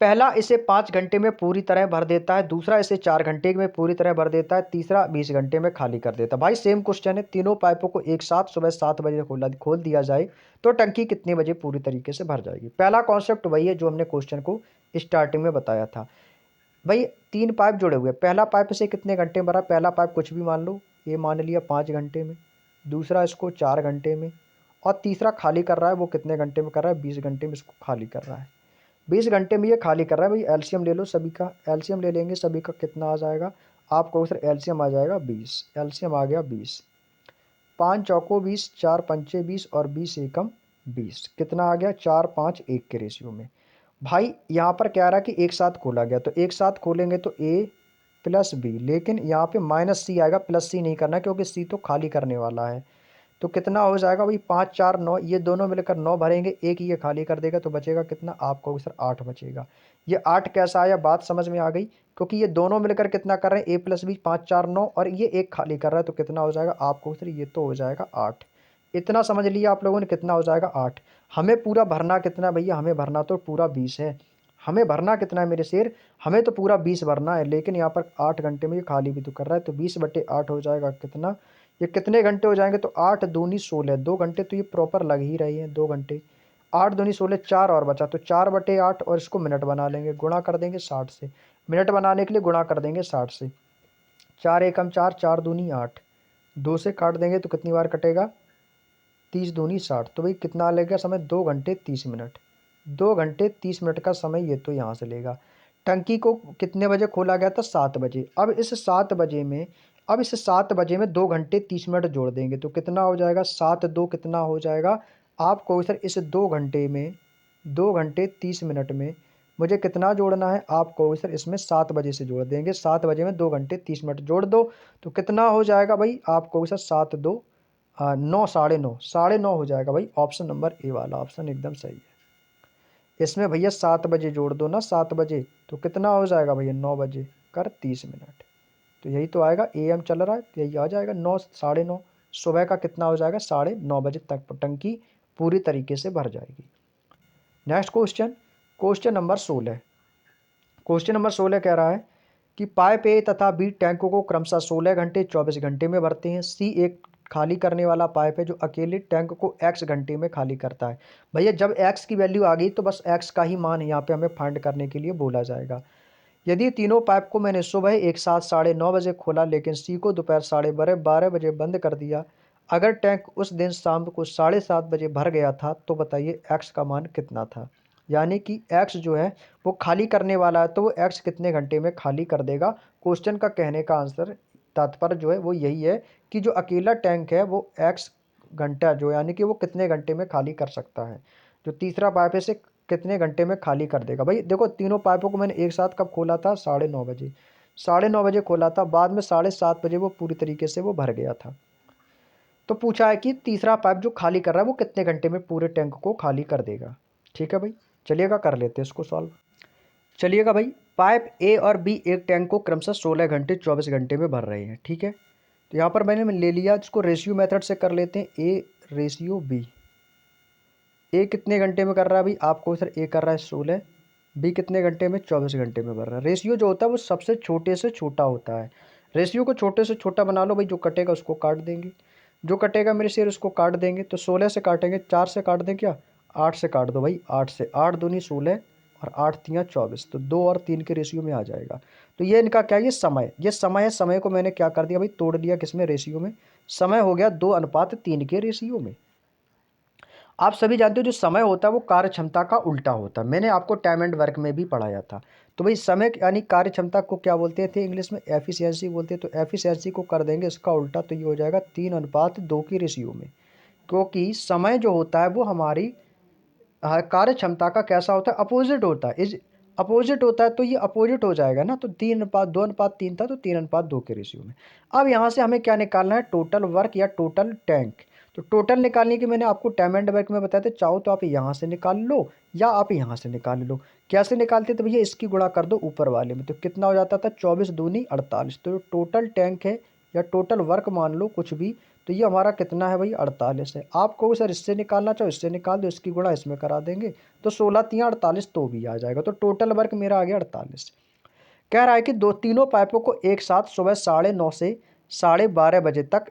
पहला इसे 5 घंटे में पूरी तरह भर देता है, दूसरा इसे 4 घंटे में पूरी तरह भर देता है, तीसरा 20 घंटे में खाली कर देता है। भाई सेम क्वेश्चन है, तीनों पाइपों को एक साथ सुबह 7 बजे खोल दिया जाए तो टंकी कितने बजे पूरी तरीके से भर जाएगी? पहला कॉन्सेप्ट वही है जो हमने क्वेश्चन को स्टार्टिंग में बताया था। भाई 3 पाइप जुड़े हुए, पहला पाइप से कितने घंटे में भरा? पहला पाइप कुछ भी मान लो, ये मान लिया 5 घंटे में, दूसरा इसको 4 घंटे में, और तीसरा खाली कर रहा है, वो कितने घंटे में कर रहा है? 20 घंटे में इसको खाली कर रहा है। 20 घंटे में ये खाली कर रहा है भाई। एलसीएम ले लो सभी का, एलसीएम ले लेंगे सभी का, कितना आ जाएगा आपको सर? एलसीएम आ जाएगा 20, एलसीएम आ गया 20। 5 चौको 20, 4 पंचे 20 और 20 एकम 20, कितना आ गया? 4 5 1 के रेशियो में। भाई यहाँ पर क्या रहा कि एक साथ खोला गया, तो एक साथ खोलेंगे तो ए प्लस बी, लेकिन यहाँ पे माइनस सी आएगा, प्लस सी नहीं करना क्योंकि सी तो खाली करने वाला है। तो कितना हो जाएगा भाई? 5 4 9, ये दोनों मिलकर 9 भरेंगे, एक ये खाली कर देगा, तो बचेगा कितना आपको सर? 8 बचेगा। ये 8 कैसा आया? बात समझ में आ गई? क्योंकि ये दोनों मिलकर कितना कर रहे हैं? ए प्लस बी, 5 4 9, और ये एक खाली कर रहा है, तो कितना हो जाएगा आपको सर? ये तो हो जाएगा 8। इतना समझ लिया आप लोगों ने? कितना हो जाएगा? 8। हमें पूरा भरना कितना भैया? हमें भरना तो पूरा 20 है। हमें भरना कितना है मेरे शेर? हमें तो पूरा 20 भरना है, लेकिन यहाँ पर 8 घंटे में ये खाली भी तो कर रहा है, तो 20/8 हो जाएगा कितना? ये कितने घंटे हो जाएंगे? तो 8 दूनी 16, 2 घंटे तो ये प्रॉपर लग ही रही है, 2 घंटे। 8 दूनी 16, 4 और बचा, तो 4/8, और इसको मिनट बना लेंगे, गुणा कर देंगे 60 से। मिनट बनाने के लिए गुणा कर देंगे 60 से। 4 एकम 4, 4 दूनी 8, 2 से काट देंगे तो कितनी बार कटेगा? 30 दूनी 60, तो भाई कितना लेगा समय? 2 घंटे 30 मिनट। 2 घंटे 30 मिनट का समय ये तो यहाँ से लेगा। टंकी को कितने बजे खोला गया था? 7 बजे। अब इस 7 बजे में 2 घंटे 30 मिनट जोड़ देंगे, तो कितना हो जाएगा? 7 2 कितना हो जाएगा आपको सर? इस 2 घंटे में, 2 घंटे 30 मिनट में मुझे कितना जोड़ना है आपको सर? इसमें 7 बजे से जोड़ देंगे। 7 बजे में 2 घंटे 30 मिनट जोड़ दो, तो कितना हो जाएगा भाई आपको सर? 7 2 9, 9:30, 9:30 हो जाएगा भाई। ऑप्शन नंबर ए वाला ऑप्शन एकदम सही है। इसमें भैया 7 बजे जोड़ दो ना, 7 बजे, तो कितना हो जाएगा भैया? 9 बजे कर 30 मिनट, तो यही तो आएगा। एएम चल रहा है तो यही आ जाएगा। 9 9:30 सुबह का कितना हो जाएगा? 9:30 बजे तक टंकी पूरी तरीके से भर जाएगी। Next question, question number 16। Question number 16 कह रहा है कि पाइप ए तथा बी टैंकों को क्रमशः 16 घंटे 24 घंटे में भरते हैं। सी एक खाली करने वाला पाइप है जो अकेले टैंक को x घंटे में खाली करता है। भैया जब x की वैल्यू आ गई तो बस x का ही मान यहाँ पे हमें फाइंड करने के लिए बोला जाएगा। यदि तीनों पाइप को मैंने सुबह एक साथ 9:30 बजे खोला, लेकिन सी को दोपहर 12:30 बजे बंद कर दिया, अगर टैंक उस दिन शाम को 7:30 बजे भर गया था, तो बताइए x का मान कितना था? यानी कि x जो है वो खाली करने वाला है, तो वो x कितने घंटे में खाली कर देगा? क्वेश्चन का कहने का आंसर, तात्पर्य जो है वो यही है कि जो अकेला टैंक है वो x घंटा जो, यानी कि वो कितने घंटे में खाली कर सकता है। जो तीसरा पाइप है इसे कितने घंटे में खाली कर देगा? भाई देखो तीनों पाइपों को मैंने एक साथ कब खोला था? 9:30 बजे। 9:30 बजे खोला था, बाद में 7:30 बजे वो पूरी तरीके से वो भर गया था। तो पूछा है कि तीसरा पाइप जो खाली कर रहा है वो कितने घंटे में पूरे टैंक को खाली कर देगा। ठीक है भाई, चलिएगा कर लेते हैं इसको सॉल्व। चलिएगा भाई, पाइप ए और बी एक टैंक को क्रमशः 16 घंटे 24 घंटे में भर रहे हैं। ठीक है, तो यहाँ पर मैंने ले लिया, इसको रेशियो मेथड से कर लेते हैं। ए रेशियो बी। ए कितने घंटे में कर रहा है भाई आपको सर? ए कर रहा है 16, बी कितने घंटे में? 24 घंटे में भर रहा है। रेशियो जो होता है वो सबसे छोटे से छोटा होता है। रेशियो को छोटे से छोटा बना लो भाई, जो कटेगा उसको काट देंगे, जो कटेगा मेरे शेर उसको काट देंगे। तो 16 से काटेंगे, 4 से काट दें क्या? 8 से काट दो भाई, 8 से। 8 दूनी 16 और 8 3 24, तो 2 और 3 के रेशियो में आ जाएगा। तो ये इनका क्या है? ये समय, ये समय है। समय को मैंने क्या कर दिया भाई? तोड़ दिया किसमें? रेशियो में। समय हो गया 2:3 के रेशियो में। आप सभी जानते हो जो समय होता है वो कार्य क्षमता का उल्टा होता है। मैंने आपको टाइम एंड वर्क में भी पढ़ाया था। तो भाई समय यानी कार्य क्षमता को क्या बोलते थे इंग्लिश में? एफिशिएंसी बोलते हैं। तो एफिशिएंसी को कर देंगे इसका उल्टा, तो ये हो जाएगा 3:2 की रेशियो में। क्योंकि समय जो होता है वो हमारी कार्य क्षमता का कैसा होता है? अपोजिट होता है। इज अपोजिट होता है, तो ये अपोजिट हो जाएगा ना। तो 3:2 था, तो 3:2 के रेशियो में। अब यहाँ से हमें क्या निकालना है? टोटल वर्क या टोटल टैंक। तो टोटल निकालने की मैंने आपको टाइम एंड वर्क में बताया था। चाहो तो आप यहाँ से निकाल लो या आप यहाँ से निकाल लो। कैसे निकालते? तो भैया इसकी गुणा कर दो ऊपर वाले में, तो कितना हो जाता था? 24 दूनी 48। तो टोटल टैंक है या टोटल वर्क मान लो कुछ भी, तो ये हमारा कितना है भाई? 48 है। आपको सर इससे निकालना चाहो इससे निकाल दो, इसकी गुणा इसमें करा देंगे, तो 16 3 48 तो भी आ जाएगा। तो टोटल वर्क मेरा आ गया 48। कह रहा है कि तीनों पाइपों को एक साथ सुबह 9:30 से 12:30 बजे तक,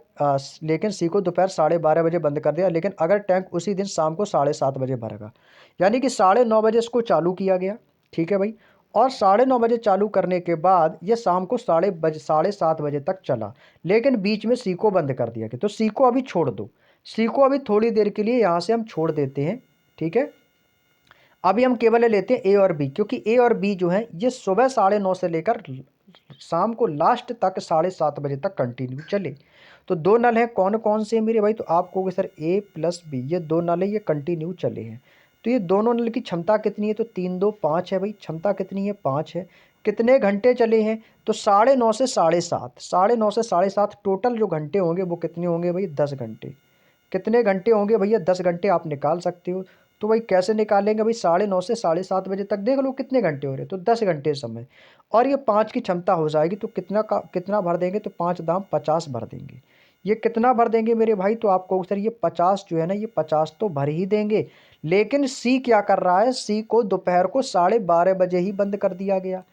लेकिन सी को दोपहर 12:30 बजे बंद कर दिया, लेकिन अगर टैंक उसी दिन शाम को 7:30 बजे भरेगा, यानी कि 9:30 बजे इसको चालू किया गया। ठीक है भाई, और 9:30 बजे चालू करने के बाद ये शाम को 7:30 बजे तक चला, लेकिन बीच में सी को बंद कर दिया गया। तो सी को अभी छोड़ दो, सी को अभी थोड़ी देर के लिए यहाँ से हम छोड़ देते हैं। ठीक है, अभी हम केवल लेते हैं ए और बी, क्योंकि ए और बी जो है ये सुबह 9:30 से लेकर शाम को लास्ट तक 7:30 बजे तक कंटिन्यू चले। तो दो नल हैं, कौन कौन से हैं मेरे भाई? तो आप कहोगे सर ए प्लस बी, ये दो नल है, ये कंटिन्यू चले हैं। तो ये दोनों नल की क्षमता कितनी है? तो 3 2 5 है भाई, क्षमता कितनी है? 5 है। कितने घंटे चले हैं? तो 9:30 से 7:30, 9:30 से 7:30 टोटल जो घंटे होंगे वो कितने होंगे भाई? 10 घंटे। कितने घंटे होंगे भैया? 10 घंटे आप निकाल सकते हो। तो भाई कैसे निकालेंगे भाई? 9:30 से 7:30 बजे तक देख लो कितने घंटे हो रहे हैं, तो 10 घंटे समय। और ये 5 की क्षमता हो जाएगी, तो कितना भर देंगे? तो 5 दाम 50 भर देंगे। ये कितना भर देंगे मेरे भाई? तो आपको सर ये 50 जो है ना, ये 50 तो भर ही देंगे। लेकिन सी क्या कर रहा है? सी को दोपहर को 12:30 बजे ही बंद कर दिया गया।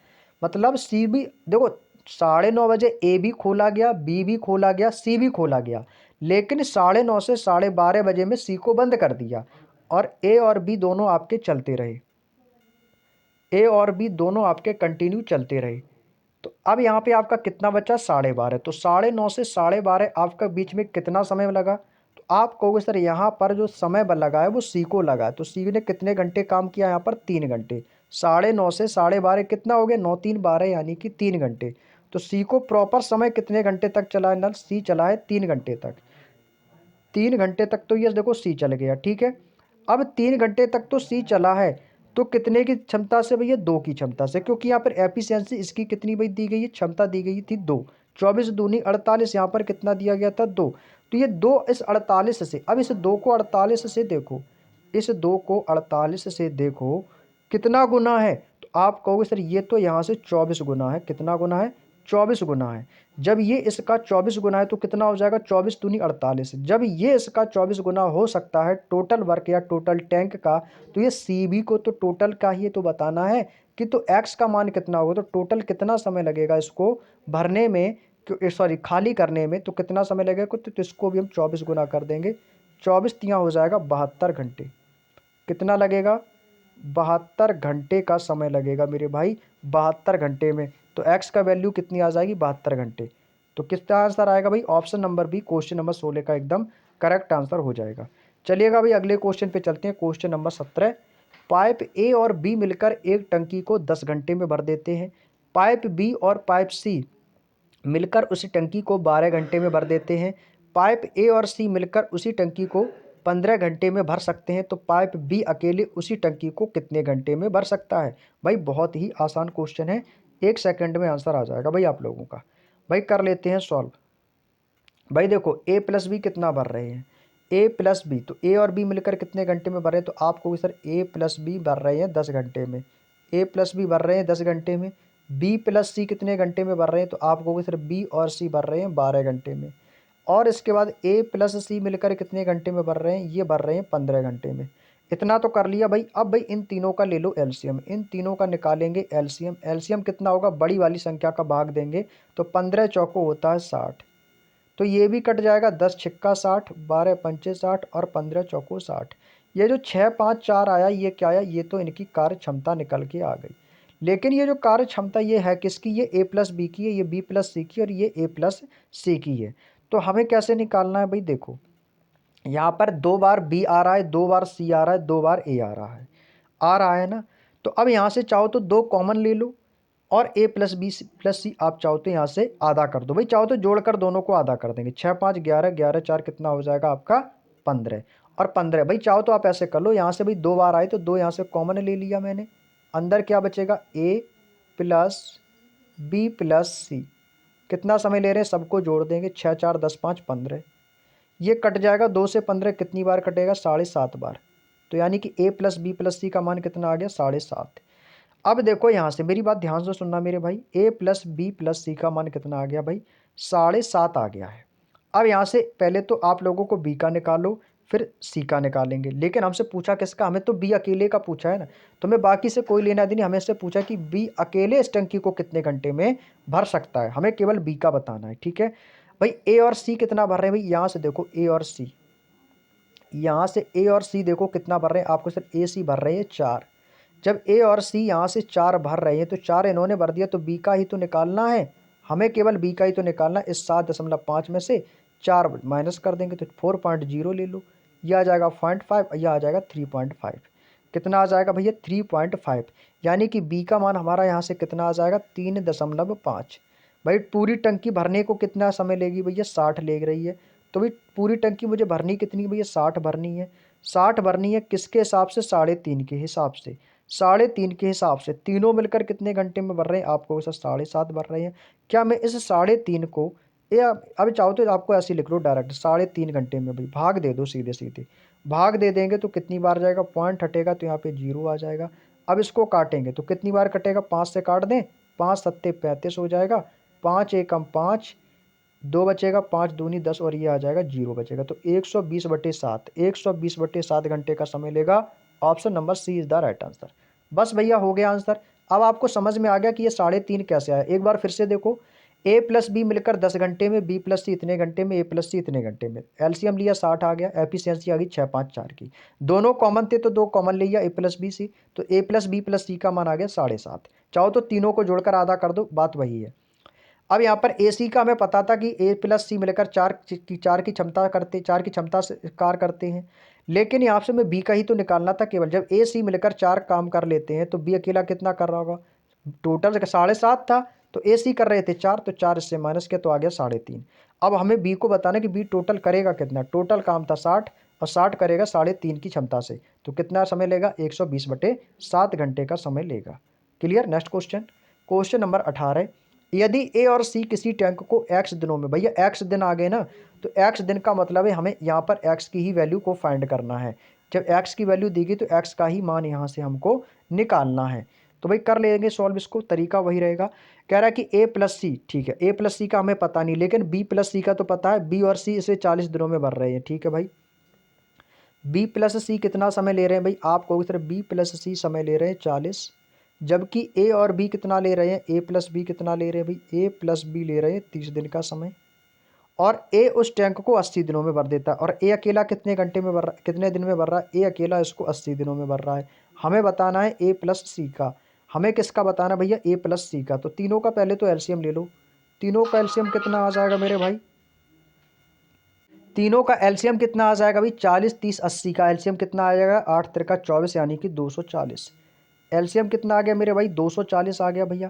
मतलब सी भी देखो, 9:30 बजे ए भी खोला गया, बी भी खोला गया, सी भी खोला गया, लेकिन 9:30 से 12:30 बजे में सी को बंद कर दिया और ए और बी दोनों आपके चलते रहे। ए और बी दोनों आपके कंटिन्यू चलते रहे। तो अब यहाँ पे आपका कितना बचा? 12:30। तो 9:30 से 12:30 आपका बीच में कितना समय लगा? तो आप कहोगे सर यहाँ पर जो समय लगा है वो सी को लगा है। तो सी ने कितने घंटे काम किया यहाँ पर? 3 घंटे। 9:30 से 12:30 कितना हो गया? 9 3 12, यानी कि 3 घंटे। तो सी को प्रॉपर समय कितने घंटे तक चला है? नल सी चला है 3 घंटे तक। 3 घंटे तक तो ये देखो सी चल गया, ठीक है। अब 3 घंटे तक तो सी चला है, तो कितने की क्षमता से भैया? 2 की क्षमता से, क्योंकि यहाँ पर एफिशिएंसी इसकी कितनी भाई दी गई है? क्षमता दी गई थी 2। 24 दूनी 48, यहाँ पर कितना दिया गया था? 2। तो ये 2 इस 48 से, अब इस 2 को 48 से देखो, इस 2 को 48 से देखो कितना गुना है? तो आप कहोगे सर ये तो यहाँ से 24 गुना है। कितना गुना है? 24 गुना है। जब ये इसका 24 गुना है तो कितना हो जाएगा? 24 दूनी 48। जब ये इसका 24 गुना हो सकता है टोटल वर्क या टोटल टैंक का, तो ये सी बी को तो टोटल का ही तो बताना है कि तो एक्स का मान कितना होगा, तो टोटल कितना समय लगेगा इसको भरने में, सॉरी खाली करने में, तो कितना समय लगेगा? तो इसको भी हम 24 गुना कर देंगे। 24 तियाँ हो जाएगा 72 घंटे। कितना लगेगा? 72 घंटे का समय लगेगा मेरे भाई, 72 घंटे में। तो एक्स का वैल्यू कितनी आ जाएगी? 72 घंटे। तो किसका आंसर आएगा भाई? Option number B, question number 16 का एकदम करेक्ट आंसर हो जाएगा। चलिएगा भाई अगले क्वेश्चन पे चलते हैं। Question number 17। पाइप ए और बी मिलकर एक टंकी को 10 घंटे में भर देते हैं। पाइप बी और पाइप सी मिलकर उसी टंकी को 12 घंटे में भर देते हैं। पाइप ए और सी मिलकर उसी टंकी को 15 घंटे में भर सकते हैं। तो पाइप बी अकेले उसी टंकी को कितने घंटे में भर सकता है? भाई बहुत ही आसान क्वेश्चन है, 1 सेकंड में आंसर आ जाएगा भाई आप लोगों का। भाई कर लेते हैं सॉल्व। भाई देखो ए प्लस बी कितना भर रहे हैं? ए प्लस बी, तो ए और बी मिलकर कितने घंटे में भर रहे हैं? तो आपको सर ए प्लस बी भर रहे हैं 10 घंटे में। ए प्लस बी भर रहे हैं 10 घंटे में। बी प्लस सी कितने घंटे में भर रहे हैं? तो आप कहोगे सर बी और सी भर रहे हैं 12 घंटे में। और इसके बाद ए प्लस सी मिलकर कितने घंटे में भर रहे हैं? ये भर रहे हैं 15 घंटे में। इतना तो कर लिया भाई। अब भाई इन तीनों का ले लो एलसीएम, इन तीनों का निकालेंगे एलसीएम। एलसीएम कितना होगा? बड़ी वाली संख्या का भाग देंगे, तो 15 चौको होता है 60। तो ये भी कट जाएगा, 10 छिक्का 60, 12 पंचे 60 और 15 चौको 60। ये जो 6 5 4 आया, ये क्या आया? ये तो इनकी कार्य क्षमता निकल के आ गई। लेकिन ये जो कार्य क्षमता ये है किसकी? ये ए प्लस बी की है, ये बी प्लस सी की, और ये ए प्लस सी की है। तो हमें कैसे निकालना है भाई? देखो यहाँ पर 2 बार बी आ रहा है, 2 बार सी आ रहा है, 2 बार ए आ रहा है ना। तो अब यहाँ से चाहो तो 2 कॉमन ले लो, और ए प्लस बी प्लस सी आप चाहो तो यहाँ से आधा कर दो। भाई चाहो तो जोड़कर दोनों को आधा कर देंगे। 6 5 11, 11 4 कितना हो जाएगा आपका? 15। और 15 भाई चाहो तो आप ऐसे कर लो, यहाँ से भाई 2 बार आए तो 2 यहाँ से कॉमन ले लिया मैंने। अंदर क्या बचेगा? ए प्लस बी प्लस सी। कितना समय ले रहे हैं? सबको जोड़ देंगे, 6 4 10 5 15। ये कट जाएगा, 2 से 15 कितनी बार कटेगा? 7.5 बार। तो यानी कि ए प्लस बी प्लस सी का मान कितना आ गया? 7.5। अब देखो यहाँ से मेरी बात ध्यान से सुनना मेरे भाई, ए प्लस बी प्लस सी का मान कितना आ गया भाई? 7.5 आ गया है। अब यहाँ से पहले तो आप लोगों को बी का निकालो, फिर सी का निकालेंगे। लेकिन हमसे पूछा किसका? हमें तो बी अकेले का पूछा है ना। तो हमें बाकी से कोई लेना देना नहीं, हमें इससे पूछा कि बी अकेले इस टंकी को कितने घंटे में भर सकता है। हमें केवल बी का बताना है, ठीक है भाई। ए और सी कितना भर रहे हैं भाई? यहाँ से देखो ए और सी, यहाँ से ए और सी देखो कितना भर रहे हैं। आपको सिर्फ ए सी भर रहे हैं 4। जब ए और सी यहाँ से 4 भर रहे हैं, तो 4 इन्होंने भर दिया, तो बी का ही तो निकालना है। हमें केवल बी का ही तो निकालना है। इस 7.5 में से 4 माइनस कर देंगे तो 4.0 ले लो, यह आ जाएगा 0.5, यह आ जाएगा 3.5। कितना आ जाएगा भैया 3.5, यानी कि बी का मान हमारा यहाँ से कितना आ जाएगा 3.5। भाई पूरी टंकी भरने को कितना समय लेगी भैया 60 ले रही है। तो भाई पूरी टंकी मुझे भरनी कितनी भैया 60 भरनी है। 60 भरनी है किसके हिसाब से 3.5 के हिसाब से। 3.5 के हिसाब से तीनों मिलकर कितने घंटे में भर रहे हैं आपको वैसा 7.5 भर रहे हैं। क्या मैं इस 3.5 को या अब चाहो तो आपको ऐसे लिख लो डायरेक्ट 3.5 घंटे में भाई भाग दे दो सीधे सीधे। भाग दे देंगे तो कितनी बार जाएगा पॉइंट हटेगा तो यहाँ पे 0 आ जाएगा। अब इसको काटेंगे तो कितनी बार कटेगा 5 से काट दें 5 सत्ते 35 हो जाएगा। 5 एकम 5 2 बचेगा 5 दूनी 10 और ये आ जाएगा 0 बचेगा। तो 120/7 120/7 घंटे का समय लेगा। Option number C is the right answer. बस भैया हो गया आंसर। अब आपको समझ में आ गया कि ये 3.5 कैसे आया। एक बार फिर से देखो ए प्लस बी मिलकर 10 घंटे में, बी प्लस सी इतने घंटे में, ए प्लस सी इतने घंटे में। एलसीएम लिया 60 आ गया, एफिशिएंसी आ गई 6 5 4 की। दोनों कॉमन थे तो 2 कॉमन लिया ए प्लस बी सी, तो ए प्लस बी प्लस सी का मान आ गया 7.5। चाहो तो तीनों को जोड़कर आधा कर दो, बात वही है। अब यहाँ पर ए सी का हमें पता था कि ए प्लस सी मिलकर चार की क्षमता करते, 4 की क्षमता से कार्य करते हैं। लेकिन यहाँ से हमें बी का ही तो निकालना था केवल। जब ए सी मिलकर 4 काम कर लेते हैं तो बी अकेला कितना कर रहा होगा। टोटल 7.5 था तो ए सी कर रहे थे 4, तो 4 इससे माइनस किया तो आ गया 3.5। अब हमें बी को बताना कि बी टोटल करेगा कितना। टोटल काम था 60 और 60 करेगा 3.5 की क्षमता से, तो कितना समय लेगा 120/7 घंटे का समय लेगा। Clear. Next question, question number 18। यदि ए और सी किसी टैंक को एक्स दिनों में, भैया एक्स दिन आ गए ना, तो एक्स दिन का मतलब है हमें यहाँ पर एक्स की ही वैल्यू को फाइंड करना है। जब एक्स की वैल्यू दी गई तो एक्स का ही मान यहाँ से हमको निकालना है। तो भाई कर लेंगे सॉल्व इसको, तरीका वही रहेगा। कह रहा है कि ए प्लस सी, ठीक है ए प्लस सी का हमें पता नहीं, लेकिन बी प्लस सी का तो पता है। बी और सी इसे 40 दिनों में भर रहे हैं, ठीक है भाई। बी प्लस सी कितना समय ले रहे हैं भाई, आपको सिर्फ बी प्लस सी समय ले रहे हैं 40, जबकि ए और बी कितना ले रहे हैं, ए प्लस बी कितना ले रहे हैं भाई, ए प्लस बी ले रहे हैं 30 दिन का समय। और ए उस टैंक को 80 दिनों में भर देता है। और ए अकेला कितने घंटे में भर रहा है, कितने दिन में भर रहा है, ए अकेला इसको 80 दिनों में भर रहा है। हमें बताना है ए प्लस सी का। हमें किसका बताना है भैया, ए प्लस सी का। तो तीनों का पहले तो एलसीएम ले लो। तीनों का एलसीएम कितना आ जाएगा मेरे भाई, तीनों का एलसीएम कितना आ जाएगा भाई 40 30 80 का एलसीएम कितना आ जाएगा 8 त्रिका 24 यानी कि 240। एलसीएम कितना आ गया मेरे भाई 240 आ गया भैया,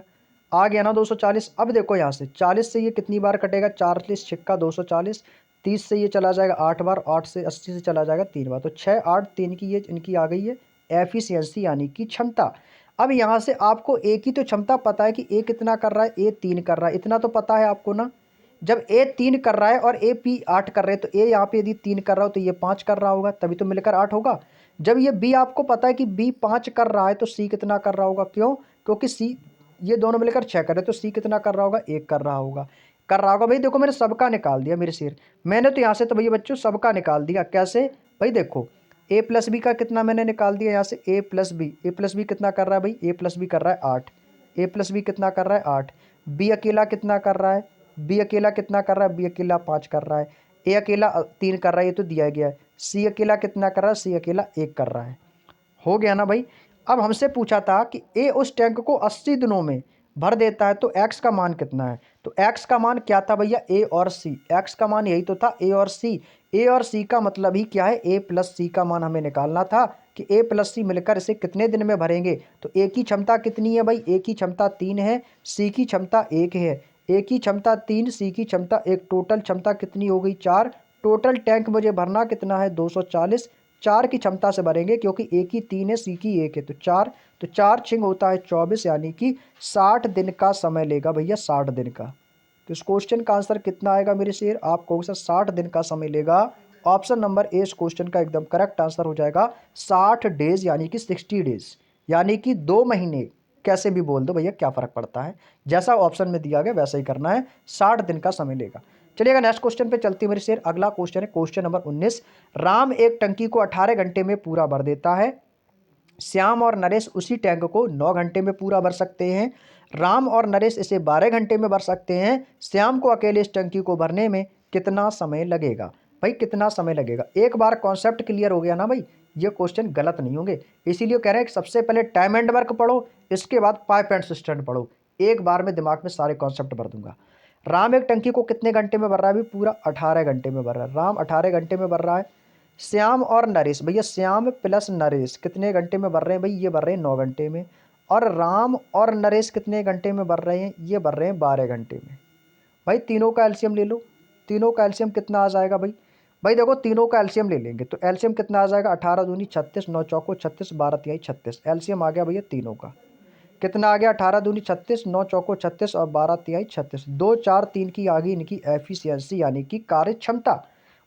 आ गया ना 240। अब देखो यहाँ से 40 से ये कितनी बार कटेगा, 40 छिक्का 240, 30 से ये चला जाएगा 8 बार, 8 से 80 से चला जाएगा 3 बार, तो 6 8 3 की ये इनकी आ गई है एफिशिएंसी यानी कि क्षमता। अब यहाँ से आपको ए की तो क्षमता पता है कि ए कितना कर रहा है, ए 3 कर रहा है, इतना तो पता है आपको ना। जब ए 3 कर रहा है और ए पी 8 कर रहे हैं, तो ए यहाँ पे यदि 3 कर रहा हो तो ये 5 कर रहा होगा, तभी तो मिलकर 8 होगा। जब ये बी आपको पता है कि बी 5 कर रहा है तो सी कितना कर रहा होगा, क्यों, क्योंकि सी ये दोनों मिलकर 6 कर रहे हैं, तो सी कितना कर रहा होगा 1 कर रहा होगा। कर रहा होगा भाई, देखो मैंने सबका निकाल दिया मेरे शेर। मैंने तो यहाँ से तो भैया बच्चों सबका निकाल दिया। कैसे भाई, देखो ए प्लस बी का कितना मैंने निकाल दिया यहाँ से, ए प्लस बी, ए प्लस बी कितना कर रहा है भाई, ए प्लस बी कर रहा है 8, ए प्लस बी कितना कर रहा है 8। बी अकेला कितना कर रहा है, बी अकेला कितना कर रहा है, बी अकेला 5 कर रहा है। ए अकेला 3 कर रहा है, ये तो दिया गया है। सी अकेला कितना कर रहा है, सी अकेला 1 कर रहा है। हो गया ना भाई। अब हमसे पूछा था कि ए उस टैंक को 80 दिनों में भर देता है तो एक्स का मान कितना है। तो एक्स का मान क्या था भैया, ए और सी। एक्स का मान यही तो था ए और सी। ए और सी का मतलब ही क्या है, ए प्लस सी का मान हमें निकालना था कि ए प्लस सी मिलकर इसे कितने दिन में भरेंगे। तो ए की क्षमता कितनी है भाई, ए की क्षमता 3 है, सी की क्षमता 1 है। ए की क्षमता 3, सी की क्षमता 1, टोटल क्षमता कितनी हो गई 4। टोटल टैंक मुझे भरना कितना है 240। 4 की क्षमता से भरेंगे क्योंकि ए की 3 है, सी की 1 है, तो 4, तो 4 छिंग होता है 24 यानी कि 60 दिन का समय लेगा भैया, 60 दिन का। तो इस क्वेश्चन का आंसर कितना आएगा मेरे शेर, आपको 60 दिन का समय लेगा। ऑप्शन नंबर ए इस क्वेश्चन का एकदम करेक्ट आंसर हो जाएगा 60 डेज यानी कि 60 डेज, यानी कि 2 महीने। कैसे भी बोल दो भैया, क्या फ़र्क पड़ता है, जैसा ऑप्शन में दिया गया वैसा ही करना है। 60 दिन का समय लेगा। चलिएगा नेक्स्ट क्वेश्चन पे चलते हैं मेरे शेर। अगला क्वेश्चन है क्वेश्चन नंबर 19। राम एक टंकी को 18 घंटे में पूरा भर देता है, श्याम और नरेश उसी टैंक को 9 घंटे में पूरा भर सकते हैं। राम और नरेश इसे 12 घंटे में भर सकते हैं। श्याम को अकेले इस टंकी को भरने में कितना समय लगेगा। भाई कितना समय लगेगा, एक बार कॉन्सेप्ट क्लियर हो गया ना भाई, ये क्वेश्चन गलत नहीं होंगे। इसीलिए कह रहे हैं कि सबसे पहले टाइम एंड वर्क पढ़ो, इसके बाद पाइप एंड सिस्टम पढ़ो। एक बार में दिमाग में सारे कॉन्सेप्ट भर दूंगा। राम एक टंकी को कितने घंटे में भर रहा है, अभी पूरा 18 घंटे में भर रहा है। राम 18 घंटे में भर रहा है। श्याम और नरेश, भैया श्याम प्लस नरेश कितने घंटे में भर रहे हैं भाई, ये भर रहे हैं 9 घंटे में। और राम और नरेश कितने घंटे में भर रहे हैं, ये भर रहे हैं 12 घंटे में। भाई तीनों का एलसीएम ले लो, तीनों का एलसीएम कितना आ जाएगा भाई। भाई देखो तीनों का एलसीएम ले लेंगे तो एलसीएम कितना आ जाएगा, 18 दूनी 36, 9 चौको 36, 12 तिहाई 36। एलसीएम आ गया भैया तीनों का, कितना आ गया, 18 दूनी 36, 9 चौको 36 और 12 तिहाई 36। 2 4 3 की आ गई इनकी एफिशिएंसी यानी कि कार्य क्षमता।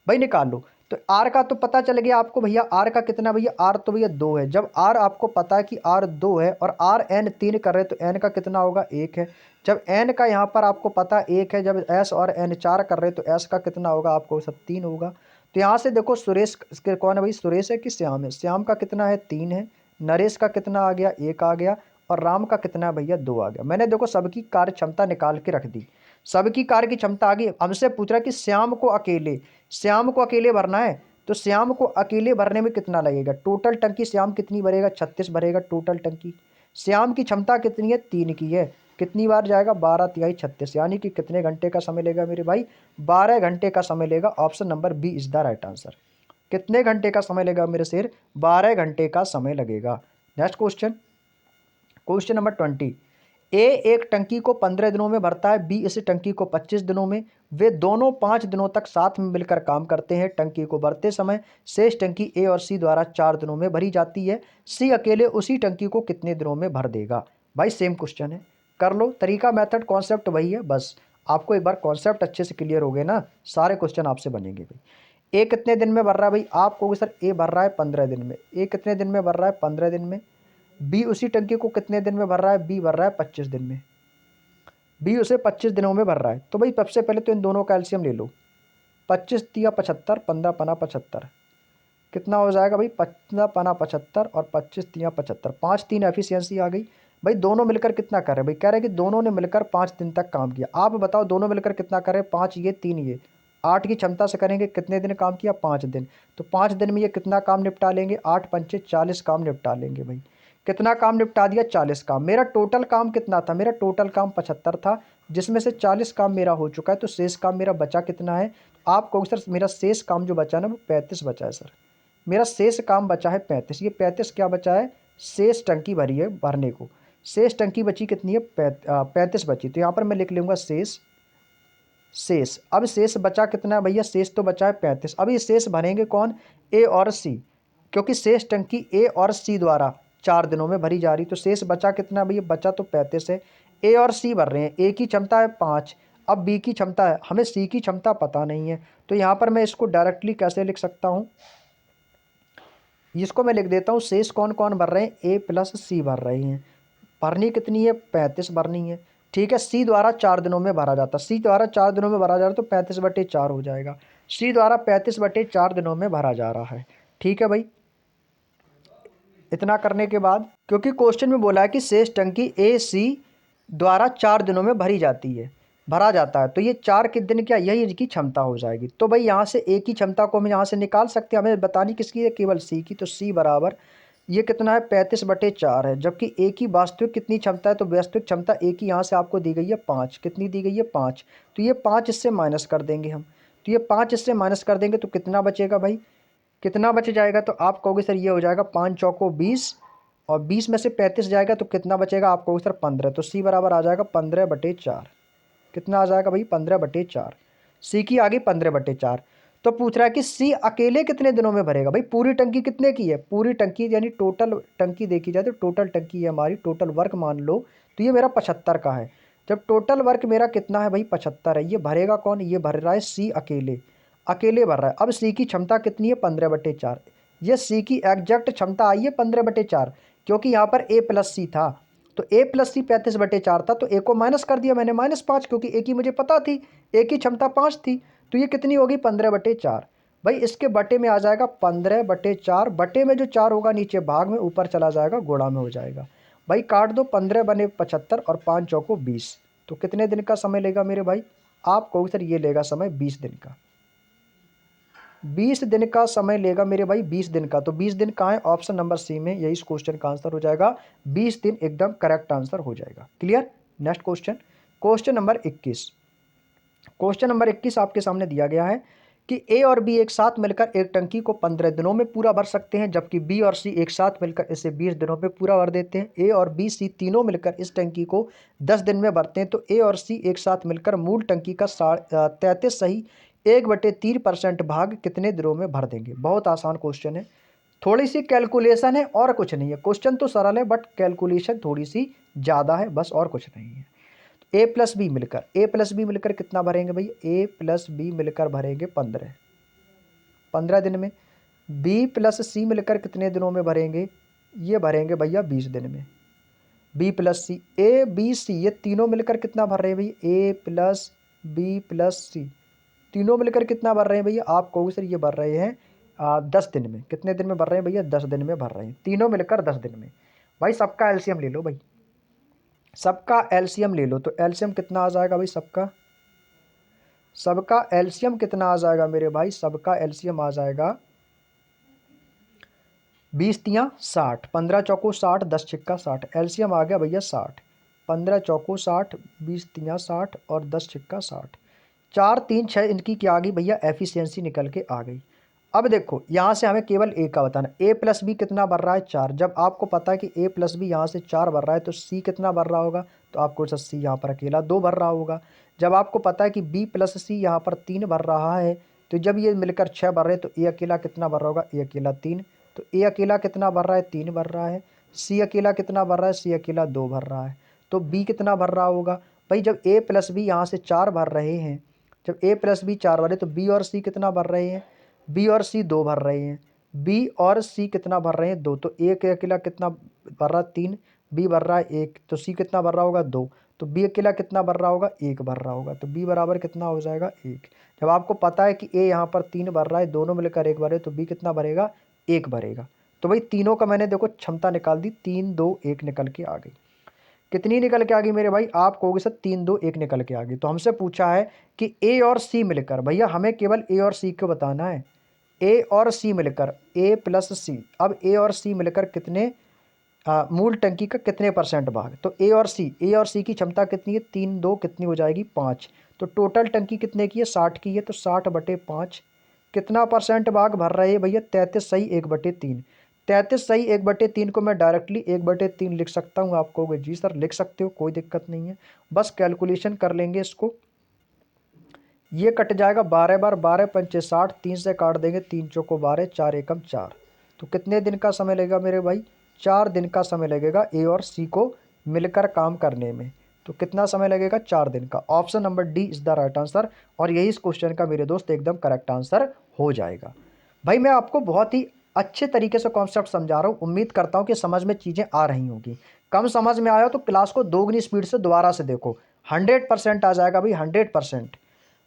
भाई निकाल लो। तो आर का तो पता चल गया आपको भैया, आर का कितना भैया, आर तो भैया 2 है। जब आर आपको पता है कि आर 2 है और आर एन 3 कर रहे हैं तो एन का कितना होगा, 1 है। जब एन का यहाँ पर आपको पता 1 है, जब एस और एन 4 कर रहे हैं तो एस का कितना होगा आपको, सब 3 होगा। तो यहाँ से देखो सुरेश कौन है भाई, सुरेश है कि श्याम है। श्याम का कितना है, 3 है। नरेश का कितना आ गया, 1 आ गया। और राम का कितना है भैया, 2 आ गया। मैंने देखो सबकी कार्य क्षमता निकाल के रख दी, सबकी कार्य की क्षमता आ गई। हमसे पूछ रहा है कि श्याम को अकेले भरना है, तो श्याम को अकेले भरने में कितना लगेगा। टोटल टंकी श्याम कितनी भरेगा, 36 भरेगा टोटल टंकी। श्याम की क्षमता कितनी है, 3 की है। कितनी बार जाएगा, 12 तिहाई 36, यानी कि कितने घंटे का समय लेगा मेरे भाई, 12 घंटे का समय लेगा। Option number B is the right answer. कितने घंटे का समय लेगा मेरे शेर, 12 घंटे का समय लगेगा। Next question, question number 20। ए एक टंकी को 15 दिनों में भरता है, बी इस टंकी को 25 दिनों में। वे दोनों 5 दिनों तक साथ में मिलकर काम करते हैं। टंकी को भरते समय शेष टंकी ए और सी द्वारा 4 दिनों में भरी जाती है। सी अकेले उसी टंकी को कितने दिनों में भर देगा। भाई सेम क्वेश्चन है, कर लो। तरीका मेथड कॉन्सेप्ट वही है, बस आपको एक बार कॉन्सेप्ट अच्छे से क्लियर हो गए ना, सारे क्वेश्चन आपसे बनेंगे भाई। ए कितने दिन में भर रहा है भाई, आप कहोगे सर ए भर रहा है 15 दिन में। ए कितने दिन में भर रहा है, 15 दिन में। बी उसी टंकी को कितने दिन में भर रहा है, बी भर रहा है 25 दिन में। बी उसे 25 दिनों में भर रहा है। तो भाई सबसे पहले तो इन दोनों का एलसीएम ले लो। 25 तिया 75, 15 पना 75, कितना हो जाएगा भाई, 15 पना 75 और 25 तिया 75, 5 3 एफिशिएंसी आ गई। भाई दोनों मिलकर कितना कर रहे हैं भाई, कह रहे हैं कि दोनों ने मिलकर 5 दिन तक काम किया। आप बताओ दोनों मिलकर कितना कर रहे हैं, 5 ये 3 ये, 8 की क्षमता से करेंगे। कितने दिन काम किया, 5 दिन। तो 5 दिन में ये कितना काम निपटा लेंगे, 8 पंचे 40 काम निपटा लेंगे भाई। कितना काम निपटा दिया, 40 काम। मेरा टोटल काम कितना था, मेरा टोटल काम 75 था, जिसमें से 40 काम मेरा हो चुका है। तो शेष काम मेरा बचा कितना है, आप कहोगे सर मेरा शेष काम जो बचा ना वो 35 बचा है। सर मेरा शेष काम बचा है 35। ये 35 क्या बचा है, शेष टंकी भरी है भरने को। शेष टंकी बची कितनी है, 35 बची। तो यहाँ पर मैं लिख लूँगा शेष। शेष अब शेष बचा कितना है भैया, शेष तो बचा है 35। अब ये शेष भरेंगे कौन, ए और सी, क्योंकि शेष टंकी ए और सी द्वारा 4 दिनों में भरी जा रही। तो शेष बचा कितना भैया, बचा तो 35 है। ए और सी भर रहे हैं, ए की क्षमता है 5, अब बी की क्षमता है, हमें सी की क्षमता पता नहीं है। तो यहाँ पर मैं इसको डायरेक्टली कैसे लिख सकता हूँ, इसको मैं लिख देता हूँ शेष कौन कौन भर रहे हैं, ए प्लस सी भर रहे हैं। भरनी कितनी है, 35 भरनी है। ठीक है, सी द्वारा 4 दिनों में भरा जाता, सी द्वारा 4 दिनों में भरा जा रहा है तो 35/4 हो जाएगा। सी द्वारा 35/4 दिनों में भरा जा रहा है। ठीक है भाई, इतना करने के बाद, क्योंकि क्वेश्चन में बोला है कि शेष टंकी ए सी द्वारा 4 दिनों में भरी जाती है, भरा जाता है, तो ये 4 के दिन क्या, यही इनकी क्षमता हो जाएगी। तो भाई यहाँ से ए की क्षमता को हम यहाँ से निकाल सकते हैं, हमें बतानी किसकी है, केवल सी की। तो सी बराबर ये कितना है, 35/4 है। जबकि ए की वास्तविक कितनी क्षमता है, तो वास्तविक क्षमता ए की यहाँ से आपको दी गई है 5। कितनी दी गई है, 5। तो ये 5 इससे माइनस कर देंगे हम। तो ये 5 इससे माइनस कर देंगे तो कितना बचेगा भाई, कितना बच जाएगा। तो आप कहोगे सर ये हो जाएगा 5 चौको 20, और 20 में से 35 जाएगा तो कितना बचेगा, आप कहोगे सर 15। तो सी बराबर आ जाएगा 15/4। कितना आ जाएगा भाई, 15/4। सी की आ गई 15/4। तो पूछ रहा है कि सी अकेले कितने दिनों में भरेगा। भाई पूरी टंकी कितने की है, पूरी टंकी यानी टोटल टंकी देखी जाए तो टोटल टंकी है हमारी, टोटल वर्क मान लो तो ये मेरा 75 का है। जब टोटल वर्क मेरा कितना है भाई, 75 है। ये भरेगा कौन, ये भर रहा है सी अकेले, अकेले भर रहा है। अब सी की क्षमता कितनी है, 15/4। ये सी की एग्जैक्ट क्षमता आई है 15/4, क्योंकि यहाँ पर ए प्लस सी था। तो ए प्लस सी 35/4 था, तो ए को माइनस कर दिया मैंने -5, क्योंकि ए की मुझे पता थी, ए की क्षमता 5 थी। तो ये कितनी होगी, 15/4। भाई इसके बटे में आ जाएगा 15/4, बटे में जो 4 होगा नीचे भाग में, ऊपर चला जाएगा गुणा में हो जाएगा। भाई काट दो, 15 बने 75 और 5 चौको 20। तो कितने दिन का समय लेगा मेरे भाई, आप कहोगे सर ये लेगा समय 20 दिन का। 20 दिन का समय लेगा मेरे भाई, 20 दिन का। तो 20 दिन कहाँ है, ऑप्शन नंबर सी में, यही इस क्वेश्चन का आंसर हो जाएगा। 20 दिन एकदम करेक्ट आंसर हो जाएगा। Clear. Next question, question number 21। Question number 21 आपके सामने दिया गया है कि ए और बी एक साथ मिलकर एक टंकी को 15 दिनों में पूरा भर सकते हैं, जबकि बी और सी एक साथ मिलकर इसे 20 दिनों में पूरा भर देते हैं। ए और बी सी तीनों मिलकर इस टंकी को 10 दिन में भरते हैं, तो ए और सी एक साथ मिलकर मूल टंकी का 33 सही 1/3% भाग कितने दिनों में भर देंगे। बहुत आसान क्वेश्चन है, थोड़ी सी कैलकुलेशन है और कुछ नहीं है। क्वेश्चन तो सरल है बट कैलकुलेशन थोड़ी सी ज़्यादा है, बस और कुछ नहीं है। ए प्लस बी मिलकर कितना भरेंगे भैया, ए प्लस बी मिलकर भरेंगे 15 दिन में। बी प्लस सी मिलकर कितने दिनों में भरेंगे, ये भरेंगे भैया 20 दिन में। B plus C, A B C ये तीनों मिलकर कितना भर रहे हैं भैया, A plus B plus C तीनों मिलकर कितना भर रहे हैं भैया, आप कहोगे सर ये भर रहे हैं 10 दिन में। कितने दिन में भर रहे हैं भैया, 10 दिन में भर रहे हैं, तीनों मिलकर 10 दिन में। भाई सबका एलसीएम ले लो भाई, सबका एलसीएम ले लो, तो एलसीएम कितना आ जाएगा भाई, सबका एलसीएम कितना आ जाएगा मेरे भाई, सबका एलसीएम आ जाएगा 20 तियाँ 60, 15 चौको 60, 10 छिक्का 60, एलसीएम आ गया भैया 60। 15 चौको 60, 20 तियाँ 60 और 10 छिक्का 60, 4 3 6 इनकी क्या आ गई भैया, एफिशिएंसी निकल के आ गई। अब देखो यहाँ से हमें केवल ए का बताना, ए प्लस बी कितना भर रहा है 4। जब आपको पता है कि ए प्लस बी यहाँ से 4 भर रहा है तो सी कितना भर रहा होगा, तो आपको सर सी यहाँ पर अकेला 2 भर रहा होगा। जब आपको पता है कि बी प्लस सी यहाँ पर 3 भर रहा है, तो जब ये मिलकर 6 भर रहे हैं तो ए अकेला कितना भर रहा होगा, ए अकेला 3। तो ए अकेला कितना भर रहा है, 3 भर रहा है। सी अकेला कितना भर रहा है, सी अकेला 2 भर रहा है। तो बी कितना भर रहा होगा भाई, जब ए प्लस बी यहाँ से 4 भर रहे हैं, जब ए प्लस बी 4 भरे तो बी और सी कितना भर रहे हैं, बी और सी 2 भर रहे हैं। बी और सी कितना भर रहे हैं, 2। तो ए के अकेला कितना भर रहा है, 3। बी भर रहा है 1, तो सी कितना भर रहा होगा, 2। तो बी अकेला कितना भर रहा होगा, 1 भर रहा होगा। तो बी बराबर कितना हो जाएगा, 1। जब आपको पता है कि ए यहाँ पर 3 भर रहा है, दोनों मिलकर 1 भरे, तो बी कितना भरेगा, 1 भरेगा। तो भाई तीनों का मैंने देखो क्षमता निकाल दी, 3 2 1 निकल के आ गई। कितनी निकल के आ गई मेरे भाई, आप कहोगे सर 3 2 1 निकल के आ गई। तो हमसे पूछा है कि ए और सी मिलकर, भैया हमें केवल ए और सी को बताना है। ए और सी मिलकर, ए प्लस सी, अब ए और सी मिलकर कितने मूल टंकी का कितने परसेंट भाग, तो ए और सी की क्षमता कितनी है, 3 2 कितनी हो जाएगी, 5। तो टोटल टंकी कितने की है, 60 की है, तो 60/5 कितना परसेंट भाग भर रहे हैं भैया, 33 सही 1/3। 33 सही 1/3 को मैं डायरेक्टली 1/3 लिख सकता हूँ। आप कहोगे जी सर लिख सकते हो, कोई दिक्कत नहीं है, बस कैलकुलेशन कर लेंगे इसको। ये कट जाएगा 12 बार 12 पंचे 60, 3 से काट देंगे, 3 चौको 12, 4 एकम 4। तो कितने दिन का समय लगेगा मेरे भाई, 4 दिन का समय लगेगा ए और सी को मिलकर काम करने में। तो कितना समय लगेगा, 4 दिन का। Option number D is the right answer, और यही इस क्वेश्चन का मेरे दोस्त एकदम करेक्ट आंसर हो जाएगा। भाई मैं आपको बहुत ही अच्छे तरीके से कॉन्सेप्ट समझा रहा हूँ, उम्मीद करता हूँ कि समझ में चीज़ें आ रही होंगी। कम समझ में आया तो क्लास को दोगुनी स्पीड से दोबारा से देखो, 100% आ जाएगा भाई, 100%।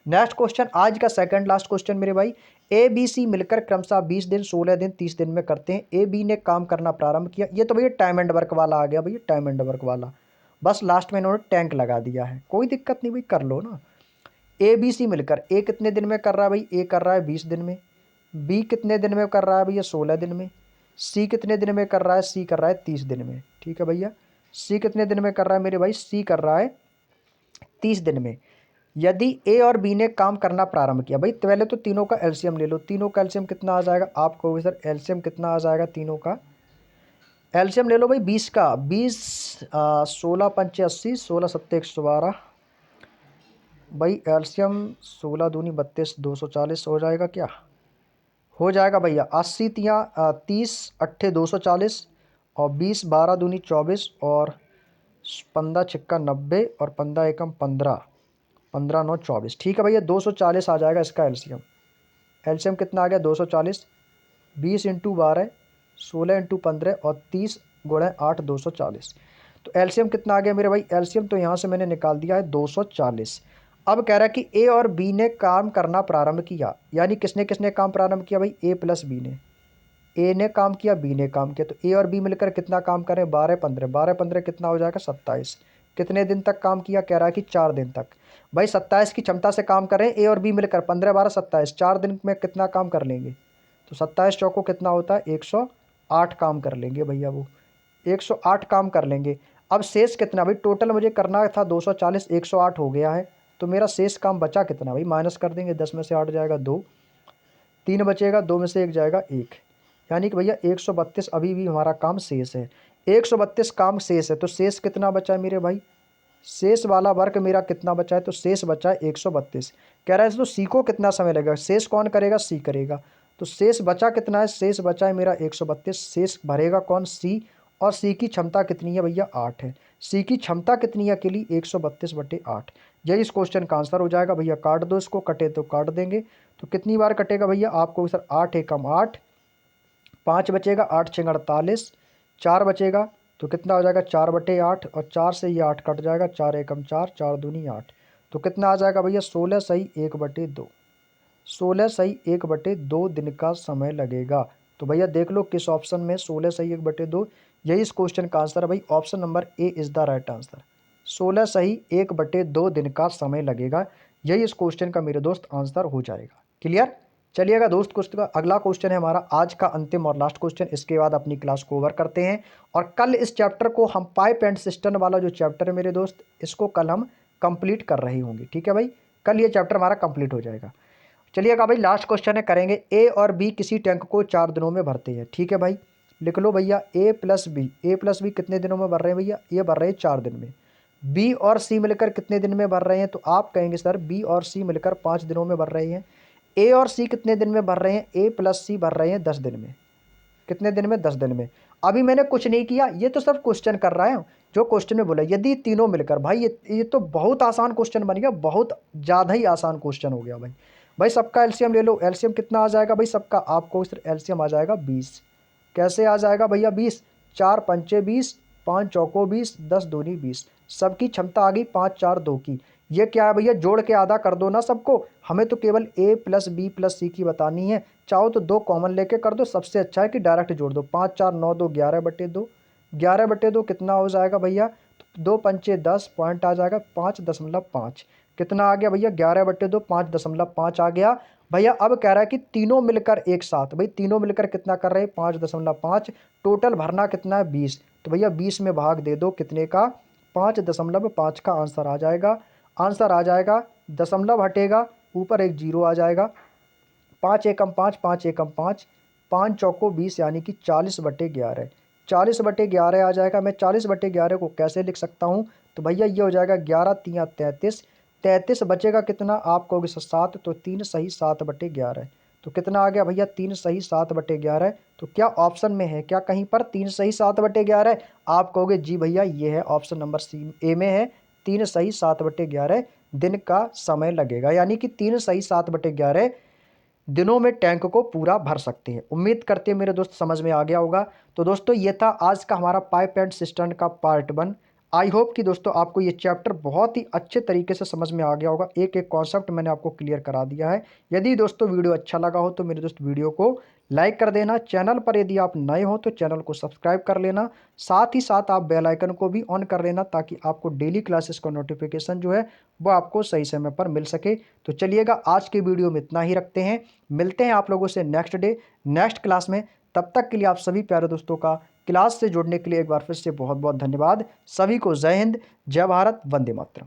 नेक्स्ट क्वेश्चन, आज का सेकंड लास्ट क्वेश्चन मेरे भाई, ए बी सी मिलकर क्रमशः 20 दिन 16 दिन 30 दिन में करते हैं। ए बी ने काम करना प्रारंभ किया, ये तो भैया टाइम एंड वर्क वाला आ गया भैया, टाइम एंड वर्क वाला, बस लास्ट में इन्होंने टैंक लगा दिया है, कोई दिक्कत नहीं भाई, कर लो ना। ए बी सी मिलकर, ए कितने दिन में कर रहा है भाई, ए कर रहा है 20 दिन में। बी कितने दिन में कर रहा है भैया, 16 दिन में। सी कितने दिन में कर रहा है, सी कर रहा है 30 दिन में। ठीक है भैया, सी कितने दिन में कर रहा है मेरे भाई, सी कर रहा है 30 दिन में। यदि ए और बी ने काम करना प्रारंभ किया, भाई पहले तो तीनों का एलसीएम ले लो, तीनों का एलसीएम कितना आ जाएगा, आप कहोगे सर एलसीएम कितना आ जाएगा, तीनों का एलसीएम ले लो भाई 20 का, 20 16 पंचे 80, 16 सत्ते 112, भाई एलसीएम 16 दूनी 32, 240 हो जाएगा क्या, हो जाएगा भैया। 80 तियाँ 30 अट्ठे 240, और 20 12 दूनी 24, और 15 छिक्का 90, और 15 एकम 15, 15 9 24। ठीक है भैया, 240 आ जाएगा इसका एलसीएम। एलसीएम कितना आ गया, 240, 20 इंटू 12, 16 इंटू 15, और 30 गुणे 8, 240। तो एलसीएम कितना आ गया मेरे भाई, एलसीएम तो यहाँ से मैंने निकाल दिया है 240। अब कह रहा है कि ए और बी ने काम करना प्रारंभ किया, यानी किसने किसने काम प्रारंभ किया भाई, ए प्लस बी ने। ए ने काम किया, बी ने काम किया, तो ए और बी मिलकर कितना काम करें, 12 15, 12 15 कितना हो जाएगा, 27। कितने दिन तक काम किया, कह रहा है कि 4 दिन तक। भाई 27 की क्षमता से काम करें ए और बी मिलकर, 15 12 27, 4 दिन में कितना काम कर लेंगे, तो 27 चौको कितना होता है, 108 काम कर लेंगे भैया, वो 108 काम कर लेंगे। अब शेष कितना भाई, टोटल मुझे करना था 240, 108 हो गया है, तो मेरा शेष काम बचा कितना भाई, माइनस कर देंगे, 10 में से 8 जाएगा 2, 3 बचेगा, 2 में से 1 जाएगा 1, यानी कि भैया 132 अभी भी हमारा काम शेष है। 132 काम शेष है, तो शेष कितना बचा है मेरे भाई? शेष वाला वर्क मेरा कितना बचा है? तो शेष बचा है 132। कह रहा है तो सी को कितना समय लगेगा? शेष कौन करेगा? सी करेगा। तो शेष बचा कितना है? शेष बचा है मेरा 132। शेष भरेगा कौन? सी। और सी की क्षमता कितनी है भैया? 8 है। सी की क्षमता कितनी है अकेली? 132/8। यही इस क्वेश्चन का आंसर हो जाएगा भैया। काट दो इसको, कटे तो काट देंगे। तो कितनी बार कटेगा भैया आपको? सर 8 एकम 8, 5 बचेगा, 8 छः 48, 4 बचेगा तो कितना हो जाएगा? 4/8, और 4 से ये 8 कट जाएगा, 4 एकम 4, 4 दूनी 8। तो कितना आ जाएगा भैया? 16 सही 1/2। 16 सही 1/2 दिन का समय लगेगा। तो भैया देख लो किस ऑप्शन में 16 सही 1/2। यही इस क्वेश्चन का आंसर है भाई। Option number A is the right answer. 16 सही 1/2 दिन का समय लगेगा। यही इस क्वेश्चन का मेरे दोस्त आंसर हो जाएगा। क्लियर? चलिएगा दोस्त, क्वेश्चन का अगला क्वेश्चन है हमारा आज का अंतिम और लास्ट क्वेश्चन। इसके बाद अपनी क्लास को ओवर करते हैं, और कल इस चैप्टर को हम पाइप एंड सिस्टम वाला जो चैप्टर है मेरे दोस्त, इसको कल हम कंप्लीट कर रहे होंगे। ठीक है भाई, कल ये चैप्टर हमारा कंप्लीट हो जाएगा। चलिएगा भाई, लास्ट क्वेश्चन है, करेंगे। ए और बी किसी टैंक को 4 दिनों में भरते हैं। ठीक है भाई, लिख लो भैया ए प्लस बी कितने दिनों में भर रहे हैं भैया? ये भर रहे हैं 4 दिन में। बी और सी मिलकर कितने दिन में भर रहे हैं? तो आप कहेंगे सर बी और सी मिलकर 5 दिनों में भर रहे हैं। ए और सी कितने दिन में भर रहे हैं? ए प्लस सी भर रहे हैं 10 दिन में। कितने दिन में? 10 दिन में। अभी मैंने कुछ नहीं किया, ये तो सब क्वेश्चन कर रहा है जो क्वेश्चन में बोला। यदि तीनों मिलकर, भाई ये तो बहुत आसान क्वेश्चन बन गया, बहुत ज़्यादा ही आसान क्वेश्चन हो गया भाई। भाई सबका एलसीएम ले लो। एलसीएम कितना आ जाएगा भाई सबका? आपको सिर्फ एलसीएम आ जाएगा 20। कैसे आ जाएगा भैया 20? 4 पंचे 20, 5 चौको 20, 10 दूनी 20। सबकी क्षमता आ गई 5 4 2 की। ये क्या है भैया? जोड़ के आधा कर दो ना सबको। हमें तो केवल ए प्लस बी प्लस सी की बतानी है। चाहो तो 2 कॉमन लेके कर दो, सबसे अच्छा है कि डायरेक्ट जोड़ दो। 5 4 9 2 11/2। 11/2 कितना हो जाएगा भैया? 2 पंचे 10, पॉइंट आ जाएगा 5.5। कितना आ गया भैया? 11/2 5.5 आ गया भैया। अब कह रहा है कि तीनों मिलकर एक साथ, भाई तीनों मिलकर कितना कर रहे हैं? 5.5। टोटल भरना कितना है? 20। तो भैया 20 में भाग दे दो, कितने का? 5.5 का आंसर आ जाएगा। आंसर आ जाएगा, दशमलव हटेगा, ऊपर एक जीरो आ जाएगा। 5 एकम 5, 5 एकम 5, 5 चौको 20, यानी कि 40/11। 40/11 आ जाएगा। मैं 40/11 को कैसे लिख सकता हूँ? तो भैया ये हो जाएगा 11 3 33। 33 बचेगा कितना? आप कहोगे 7, तो 3 सही 7/11। तो कितना आ गया भैया? 3 सही 7/11। तो क्या ऑप्शन में है क्या कहीं पर 3 सही 7/11? आप कहोगे जी भैया ये है, ऑप्शन नंबर सी ए में है। 3 सही 7/11 दिन का समय लगेगा, यानी कि 3 सही 7/11 दिनों में टैंक को पूरा भर सकते हैं। उम्मीद करते हैं मेरे दोस्त समझ में आ गया होगा। तो दोस्तों ये था आज का हमारा पाइप एंड सिस्टम का पार्ट 1। आई होप कि दोस्तों आपको ये चैप्टर बहुत ही अच्छे तरीके से समझ में आ गया होगा। एक एक कॉन्सेप्ट मैंने आपको क्लियर करा दिया है। यदि दोस्तों वीडियो अच्छा लगा हो तो मेरे दोस्त वीडियो को लाइक कर देना। चैनल पर यदि आप नए हो तो चैनल को सब्सक्राइब कर लेना। साथ ही साथ आप बेल आइकन को भी ऑन कर लेना, ताकि आपको डेली क्लासेस का नोटिफिकेशन जो है वो आपको सही समय पर मिल सके। तो चलिएगा आज के वीडियो में इतना ही रखते हैं। मिलते हैं आप लोगों से नेक्स्ट डे नेक्स्ट क्लास में। तब तक के लिए आप सभी प्यारे दोस्तों का क्लास से जुड़ने के लिए एक बार फिर से बहुत बहुत धन्यवाद। सभी को जय हिंद, जय भारत, वंदे मातरम।